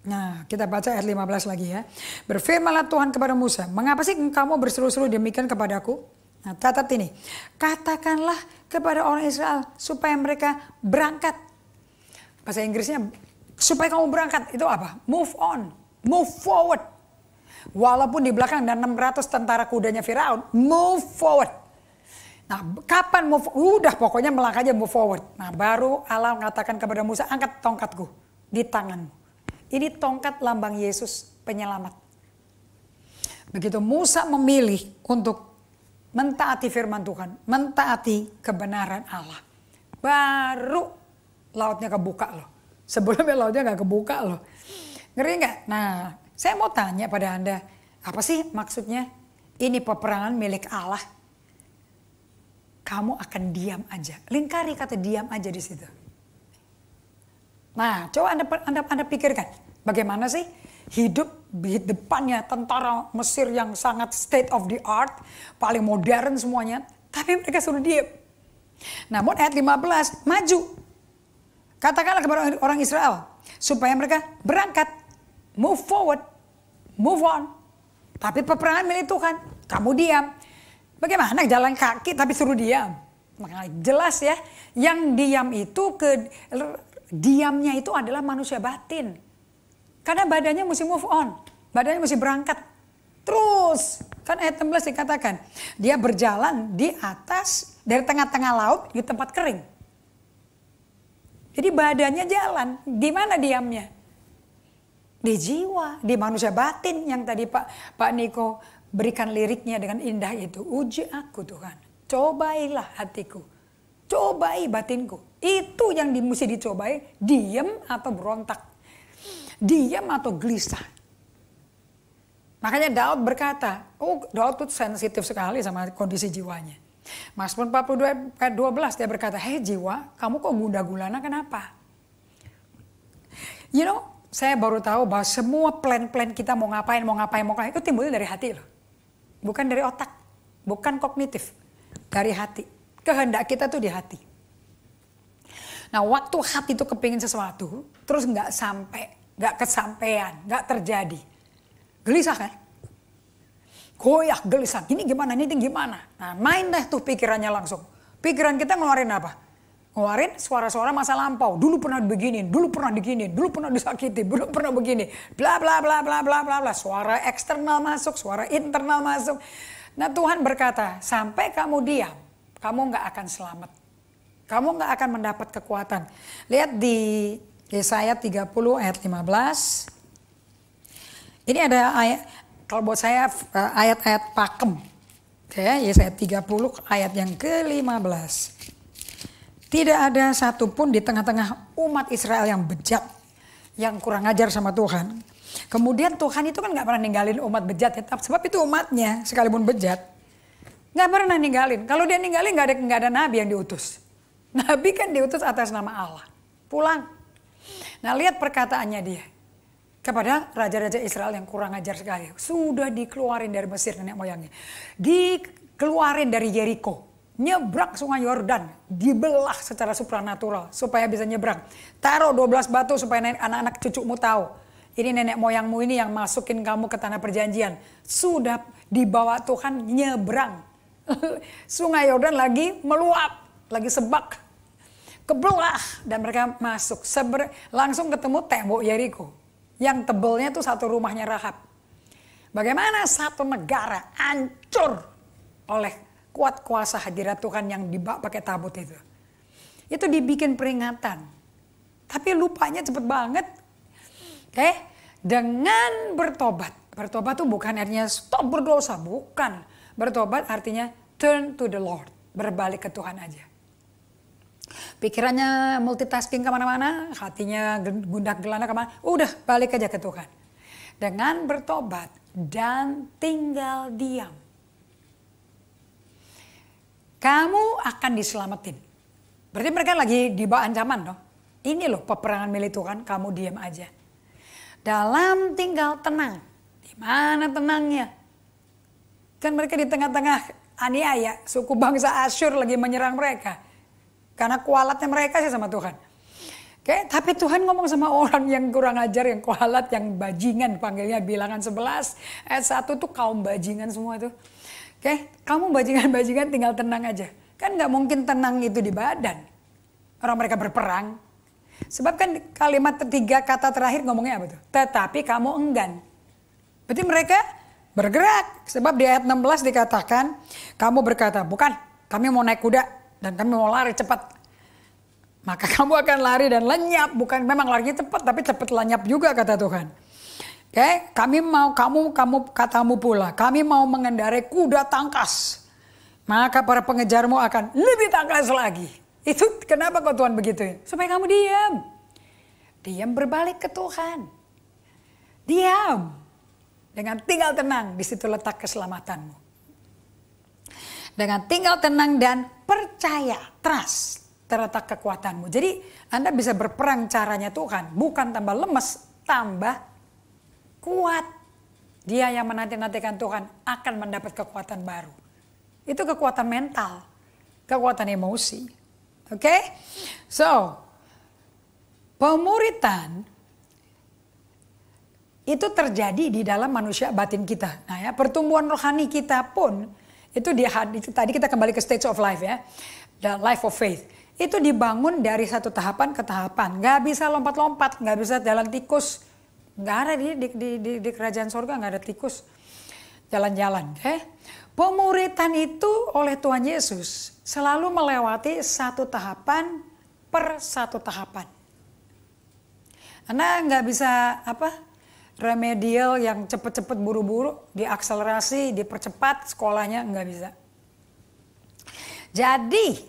Nah, kita baca ayat 15 lagi ya. Berfirmanlah Tuhan kepada Musa, mengapa sih kamu berseru-seru demikian kepadaku? Nah, catat ini. Katakanlah kepada orang Israel supaya mereka berangkat. Bahasa Inggrisnya, supaya kamu berangkat. Itu apa? Move on. Move forward. Walaupun di belakang ada 600 tentara kudanya Firaun. Move forward. Nah, kapan move? Udah pokoknya melangkah aja move forward. Nah, baru Allah mengatakan kepada Musa, angkat tongkatku di tanganmu. Ini tongkat lambang Yesus penyelamat. Begitu Musa memilih untuk mentaati firman Tuhan, mentaati kebenaran Allah, baru lautnya kebuka loh. Sebelumnya lautnya gak kebuka loh. Ngeri gak? Nah, saya mau tanya pada Anda, apa sih maksudnya? Ini peperangan milik Allah. Kamu akan diam aja. Lingkari kata diam aja di situ. Nah, coba Anda pikirkan, bagaimana sih hidup di depannya tentara Mesir yang sangat state of the art, paling modern semuanya, tapi mereka suruh diam. Namun ayat 15, maju. Katakanlah kepada orang Israel supaya mereka berangkat. move forward, move on. Tapi peperangan milik Tuhan, kamu diam. Bagaimana jalan kaki tapi suruh diam? Makanya jelas ya, yang diam itu diamnya itu adalah manusia batin. Karena badannya mesti move on, badannya mesti berangkat. Terus, kan ayat 16 dikatakan, dia berjalan di atas, dari tengah-tengah laut di tempat kering. Jadi badannya jalan, di mana diamnya? Di jiwa, di manusia batin yang tadi Pak Niko berikan liriknya dengan indah itu. Uji aku Tuhan. Cobailah hatiku, cobai batinku. Itu yang mesti dicobai, diam atau berontak, diam atau gelisah. Makanya Daud berkata, Daud itu sensitif sekali sama kondisi jiwanya. Mazmur 42 ayat 12 dia berkata, hei jiwa, kamu kok gundah gulana kenapa? You know, saya baru tahu bahwa semua plan-plan kita mau ngapain itu timbulnya dari hati loh. Bukan dari otak, bukan kognitif. Dari hati. Kehendak kita tuh di hati. Nah waktu hati itu kepingin sesuatu, terus nggak kesampean, nggak terjadi. Gelisah kan? Goyah, gelisah. Ini gimana, ini gimana? Nah main deh tuh pikirannya langsung. Pikiran kita ngeluarin apa? Ngeluarin suara-suara masa lampau. Dulu pernah begini, dulu pernah digini, dulu pernah disakiti, dulu pernah begini. Bla bla bla bla bla bla bla. Suara eksternal masuk, suara internal masuk. Nah Tuhan berkata, sampai kamu diam, kamu gak akan selamat. Kamu gak akan mendapat kekuatan. Lihat di Yesaya 30 ayat 15. Ini ada ayat, kalau buat saya ayat-ayat pakem. Yesaya 30 ayat yang ke-15. Tidak ada satupun di tengah-tengah umat Israel yang bejat, yang kurang ajar sama Tuhan. Kemudian Tuhan itu kan gak pernah ninggalin umat bejat ya. Sebab itu umatnya sekalipun bejat gak pernah ninggalin. Kalau dia ninggalin gak ada nabi yang diutus. Nabi kan diutus atas nama Allah. Pulang. Nah lihat perkataannya dia. Kepada raja-raja Israel yang kurang ajar sekali. Sudah dikeluarin dari Mesir nenek moyangnya. Dikeluarin dari Yeriko. Nyebrang sungai Yordan. Dibelah secara supranatural. Supaya bisa nyebrang. Taruh 12 batu supaya anak-anak cucumu tahu. Ini nenek moyangmu ini yang masukin kamu ke tanah perjanjian. Sudah dibawa Tuhan nyebrang. Sungai Yordan lagi meluap. Lagi sebak. Kebelah. Dan mereka masuk. Langsung ketemu tembok Yeriko. Yang tebelnya tuh satu rumahnya Rahab. Bagaimana satu negara hancur oleh kuat kuasa hadirat Tuhan yang dibawa pakai tabut itu. Itu dibikin peringatan. Tapi lupanya cepet banget. Dengan bertobat. Bertobat itu bukan artinya stop berdosa, bukan. Bertobat artinya turn to the Lord, berbalik ke Tuhan aja. Pikirannya multitasking kemana-mana, hatinya gundah gelana kemana, udah balik aja ke Tuhan. Dengan bertobat dan tinggal diam. Kamu akan diselamatin. Berarti mereka lagi di bawah ancaman dong. Ini loh peperangan milik Tuhan, kamu diam aja. Dalam tinggal tenang. Di mana tenangnya? Kan mereka di tengah-tengah aniaya. Suku bangsa Asyur lagi menyerang mereka. Karena kualatnya mereka sih sama Tuhan. Tapi Tuhan ngomong sama orang yang kurang ajar, yang kualat, yang bajingan. Panggilnya Bilangan 11. Ayat 1 tuh kaum bajingan semua tuh. Kamu bajingan-bajingan tinggal tenang aja. Kan gak mungkin tenang itu di badan. Orang mereka berperang. Sebab kan kalimat ketiga kata terakhir ngomongnya apa tuh? Tetapi kamu enggan. Berarti mereka bergerak. Sebab di ayat 16 dikatakan, kamu berkata, bukan, kami mau naik kuda dan kami mau lari cepat. Maka kamu akan lari dan lenyap. Bukan memang larinya cepat, tapi cepat lenyap juga kata Tuhan. Kami mau kamu katamu pula, kami mau mengendarai kuda tangkas. Maka para pengejarmu akan lebih tangkas lagi. Itu kenapa kok Tuhan begitu? Supaya kamu diam. Diam berbalik ke Tuhan. Diam. Dengan tinggal tenang, di situ letak keselamatanmu. Dengan tinggal tenang dan percaya, trust, terletak kekuatanmu. Jadi Anda bisa berperang caranya Tuhan. Bukan tambah lemes, tambah kuat. Dia yang menanti-nantikan Tuhan akan mendapat kekuatan baru. Itu kekuatan mental, kekuatan emosi. So, pemuritan itu terjadi di dalam manusia batin kita. Nah ya, pertumbuhan rohani kita pun itu tadi kita kembali ke stage of life ya, the life of faith. Itu dibangun dari satu tahapan ke tahapan. Nggak bisa lompat-lompat, nggak bisa jalan tikus. Nggak ada di kerajaan sorga, nggak ada tikus jalan-jalan. Pemuritan itu oleh Tuhan Yesus selalu melewati satu tahapan per satu tahapan. Anda nggak bisa remedial yang cepet-cepet buru-buru, diakselerasi, dipercepat sekolahnya, nggak bisa. Jadi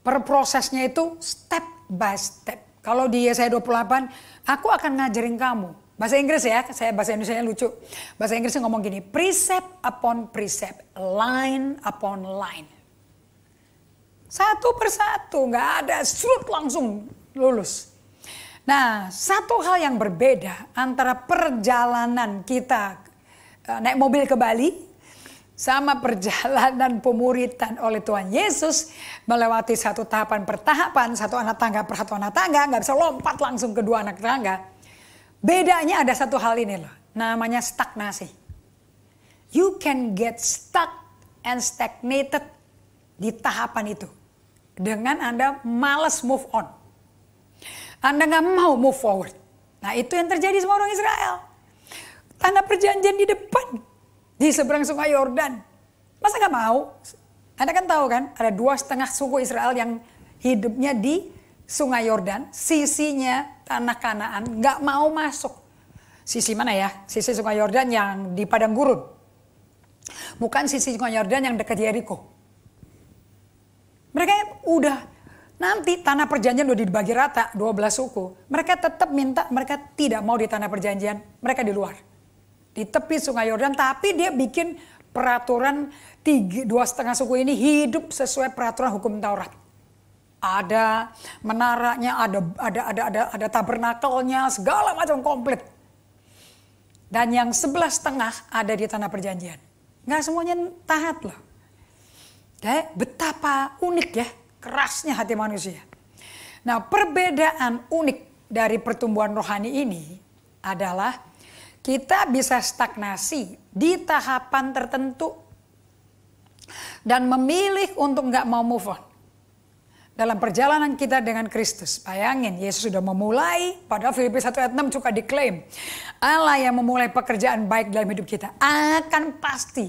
per prosesnya itu step by step. Kalau di Yesaya 28, aku akan ngajarin kamu. Bahasa Inggris ya, saya bahasa Indonesianya lucu. Bahasa Inggrisnya ngomong gini, precept upon precept, line upon line. Satu persatu, nggak ada strut langsung lulus. Nah, satu hal yang berbeda antara perjalanan kita naik mobil ke Bali sama perjalanan pemuritan oleh Tuhan Yesus melewati satu tahapan per tahapan, satu anak tangga per satu anak tangga, nggak bisa lompat langsung ke dua anak tangga. Bedanya ada satu hal ini loh, namanya stagnasi. You can get stuck and stagnated di tahapan itu dengan Anda malas move on. Anda nggak mau move forward. Nah itu yang terjadi sama orang Israel. Tanah perjanjian di depan, di seberang sungai Yordan. Masa nggak mau? Anda kan tahu kan, ada 2,5 suku Israel yang hidupnya di sungai Yordan. Sisinya tanah Kanaan, nggak mau masuk. Sisi mana ya? Sisi sungai Yordan yang di padang gurun. Bukan sisi sungai Yordan yang dekat Jericho. Mereka udah... Nanti tanah perjanjian udah dibagi rata 12 suku. Mereka tetap minta, mereka tidak mau di tanah perjanjian. Mereka di luar. Di tepi sungai Yordan. Tapi dia bikin peraturan 2,5 suku ini hidup sesuai peraturan hukum Taurat. Ada menaranya, ada tabernakelnya, segala macam komplit. Dan yang 11,5 ada di tanah perjanjian. Nggak semuanya taat loh. Betapa unik ya. Kerasnya hati manusia. Nah, perbedaan unik dari pertumbuhan rohani ini adalah kita bisa stagnasi di tahapan tertentu dan memilih untuk nggak mau move on. Dalam perjalanan kita dengan Kristus, bayangin Yesus sudah memulai, padahal Filipi 1 ayat 6 juga diklaim. Allah yang memulai pekerjaan baik dalam hidup kita akan pasti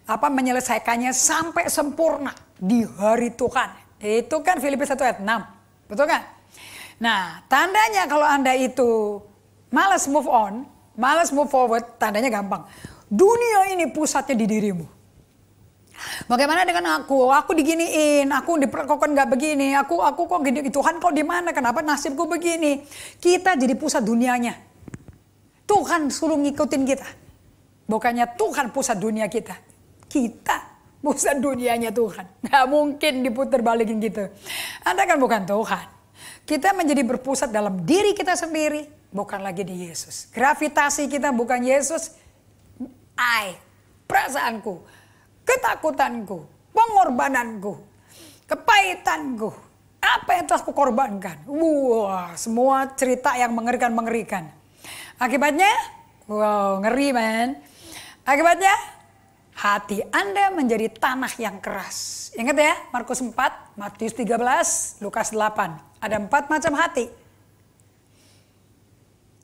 menyelesaikannya sampai sempurna di hari Tuhan. Itu kan Filipi 1 ayat 6. Betul kan? Nah, tandanya kalau Anda itu malas move on, malas move forward, tandanya gampang. Dunia ini pusatnya di dirimu. Bagaimana dengan aku? Aku diginiin, aku diperlakukan gak begini, aku kok gini, Tuhan kok di mana? Kenapa nasibku begini? Kita jadi pusat dunianya. Tuhan suruh ngikutin kita. Bukannya Tuhan pusat dunia kita. Kita pusat dunianya Tuhan. Gak mungkin diputar balikin gitu. Anda kan bukan Tuhan. Kita menjadi berpusat dalam diri kita sendiri. Bukan lagi di Yesus. Gravitasi kita bukan Yesus. Perasaanku. Ketakutanku. Pengorbananku. Kepahitanku. Apa yang telah aku korbankan. Wah, semua cerita yang mengerikan-mengerikan. Akibatnya, wow, ngeri man. Akibatnya, hati Anda menjadi tanah yang keras. Ingat ya, Markus 4, Matius 13, Lukas 8. Ada 4 macam hati.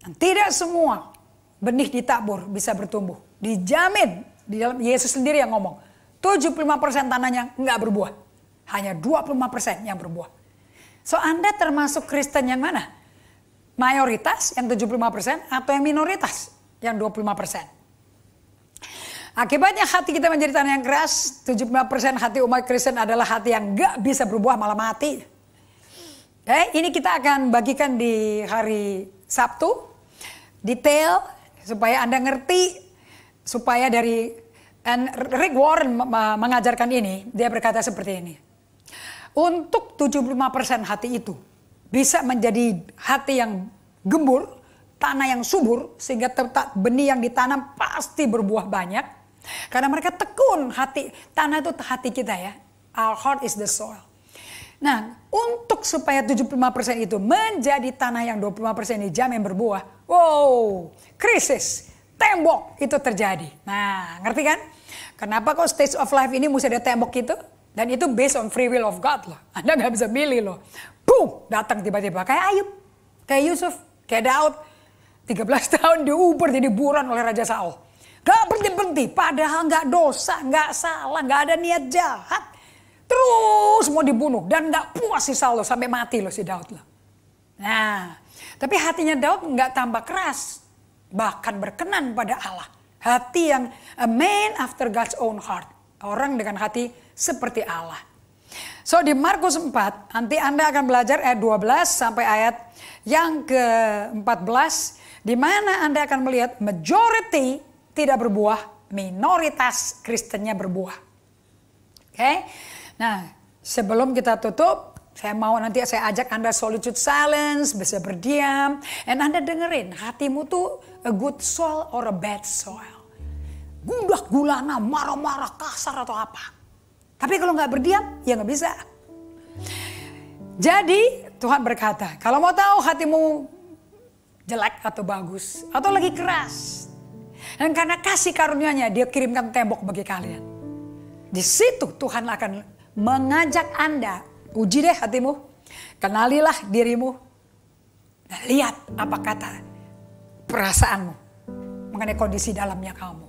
Dan tidak semua benih ditabur bisa bertumbuh. Dijamin, di dalam Yesus sendiri yang ngomong. 75% tanahnya nggak berbuah. Hanya 25% yang berbuah. So Anda termasuk Kristen yang mana? Mayoritas yang 75% atau yang minoritas yang 25%? Akibatnya hati kita menjadi tanah yang keras. 75% hati umat Kristen adalah hati yang gak bisa berbuah, malah mati. Ini kita akan bagikan di hari Sabtu. Detail supaya Anda ngerti. Supaya dari Rick Warren mengajarkan ini. Dia berkata seperti ini. Untuk 75% hati itu bisa menjadi hati yang gembur. Tanah yang subur. Sehingga benih yang ditanam pasti berbuah banyak. Karena mereka tekun hati. Tanah itu hati kita ya. Our heart is the soil. Nah, untuk supaya 75% itu menjadi tanah yang 25% dijamin berbuah. Wow, krisis, tembok itu terjadi. Nah, ngerti kan? Kenapa kok stage of life ini mesti ada tembok itu? Dan itu based on free will of God loh. Anda gak bisa milih loh. Boom, datang tiba-tiba. Kayak Ayub, kayak Yusuf, kayak Daud. 13 tahun diuber jadi buron oleh Raja Saul. Gak berhenti-berhenti, padahal gak dosa, gak salah, gak ada niat jahat. Terus mau dibunuh dan gak puas si Saul loh, sampai mati loh si Daud loh. Nah, tapi hatinya Daud gak tambah keras. Bahkan berkenan pada Allah. Hati yang a man after God's own heart. Orang dengan hati seperti Allah. So di Markus 4, nanti Anda akan belajar ayat 12 sampai ayat yang ke-14. Di mana Anda akan melihat majority tidak berbuah, minoritas Kristennya berbuah. Oke? Nah, sebelum kita tutup, saya mau nanti saya ajak Anda solitude silence, bisa berdiam. And Anda dengerin, hatimu tuh a good soil or a bad soil. Gundah gulana, marah-marah, kasar atau apa. Tapi kalau nggak berdiam, ya nggak bisa. Jadi Tuhan berkata, kalau mau tahu hatimu jelek atau bagus, atau lagi keras. Dan karena kasih karunia-Nya, Dia kirimkan tembok bagi kalian. Di situ Tuhan akan mengajak Anda, uji deh hatimu, kenalilah dirimu, dan lihat apa kata perasaanmu mengenai kondisi dalamnya kamu.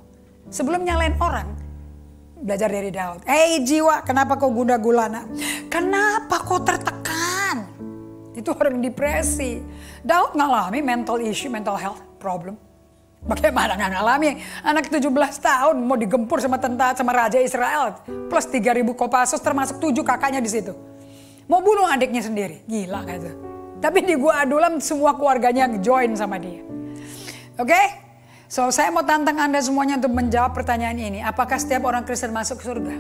Sebelum nyalain orang, belajar dari Daud. Jiwa, kenapa kau gundah gulana? Kenapa kau tertekan? Itu orang depresi. Daud ngalami mental issue, mental health problem. Bagaimana nggak ngalami? Anak 17 tahun mau digempur sama tentara, sama Raja Israel. Plus 3.000 Kopassus termasuk 7 kakaknya di situ. Mau bunuh adiknya sendiri. Gila gitu. Tapi di Gua Adulam semua keluarganya join sama dia. Oke? So saya mau tantang Anda semuanya untuk menjawab pertanyaan ini. Apakah setiap orang Kristen masuk surga?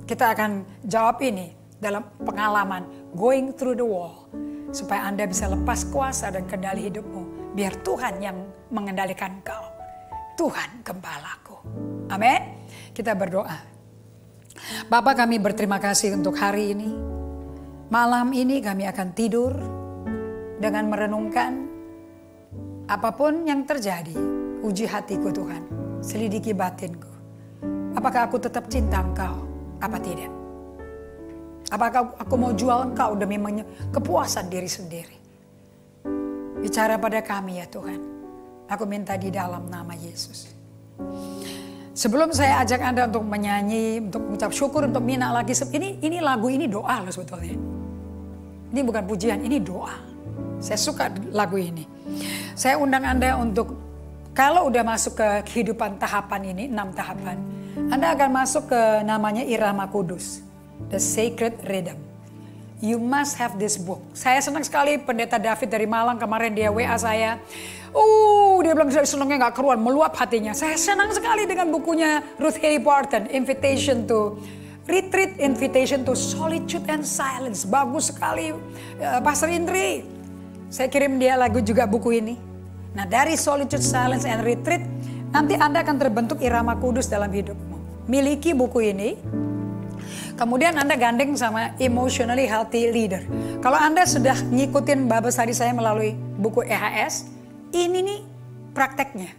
Kita akan jawab ini dalam pengalaman going through the wall. Supaya Anda bisa lepas kuasa dan kendali hidupmu. Biar Tuhan yang mengendalikan kau. Tuhan gembalaku. Amin. Kita berdoa. Bapa, kami berterima kasih untuk hari ini. Malam ini kami akan tidur dengan merenungkan apapun yang terjadi. Uji hatiku Tuhan. Selidiki batinku. Apakah aku tetap cinta Engkau? Apa tidak? Apakah aku mau jual Engkau demi kepuasan diri sendiri? Bicara pada kami ya Tuhan. Aku minta di dalam nama Yesus. Sebelum saya ajak Anda untuk menyanyi, untuk mengucap syukur, untuk mina lagi. Ini lagu ini doa loh sebetulnya. Ini bukan pujian, ini doa. Saya suka lagu ini. Saya undang Anda untuk, kalau udah masuk ke kehidupan tahapan ini, 6 tahapan. Anda akan masuk ke namanya Irama Kudus. The Sacred Rhythm. You must have this book. Saya senang sekali Pendeta David dari Malang kemarin dia WA saya. Dia bilang senangnya gak keruan, meluap hatinya. Saya senang sekali dengan bukunya Ruth Haley Barton, Invitation to Retreat, Invitation to Solitude and Silence. Bagus sekali, Pastor Indri. Saya kirim dia lagu juga buku ini. Nah dari Solitude, Silence and Retreat, nanti Anda akan terbentuk irama kudus dalam hidupmu. Miliki buku ini. Kemudian Anda gandeng sama Emotionally Healthy Leader. Kalau Anda sudah ngikutin Babes Hari saya melalui buku EHS, ini nih prakteknya.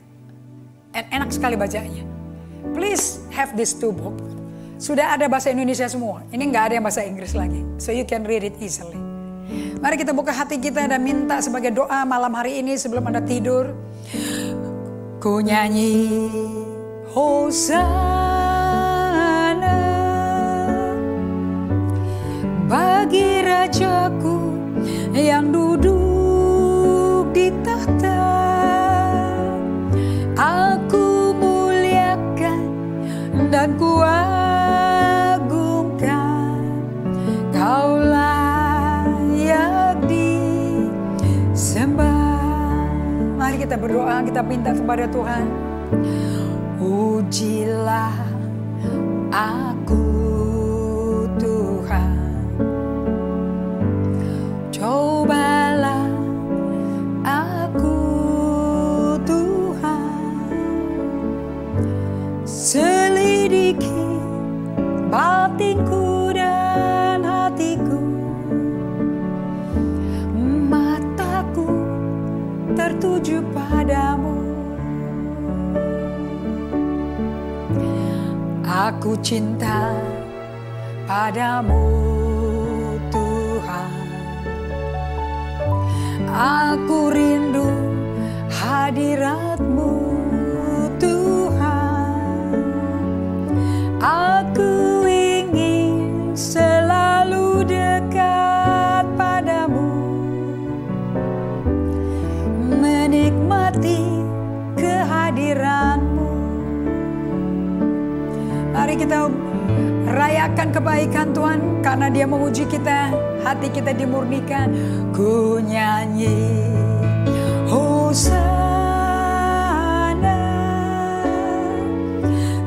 Enak sekali bacanya. Please have these 2 book. Sudah ada bahasa Indonesia semua. Ini nggak ada yang bahasa Inggris lagi. So you can read it easily. Mari kita buka hati kita dan minta sebagai doa malam hari ini sebelum Anda tidur. Ku nyanyi Hosana bagi Rajaku yang duduk di tahta. Aku muliakan dan kuagungkan. Kau layak disembah. Mari kita berdoa, kita minta kepada Tuhan. Ujilah aku Tuhan. Cobalah aku Tuhan. Selidiki batinku dan hatiku. Aku cinta padamu Tuhan. Aku rindu hadirat-Mu Tuhan. Aku ingin selalu dekat padamu, menikmati kehadiran-Mu. Mari kita rayakan kebaikan Tuhan, karena Dia memuji kita, hati kita dimurnikan. Ku nyanyi Hosana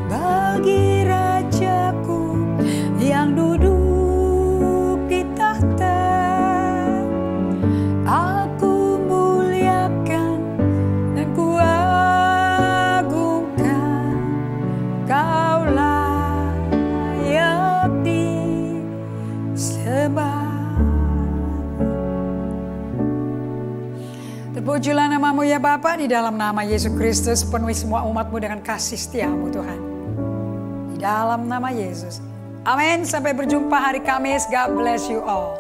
bagi Rajaku yang duduk di tahta. Aku muliakan dan ku agungkan, Kau layak disembah. Terpujilah nama-Mu ya Bapa, di dalam nama Yesus Kristus penuhi semua umat-Mu dengan kasih setia-Mu Tuhan. Di dalam nama Yesus. Amin. Sampai berjumpa hari Kamis. God bless you all.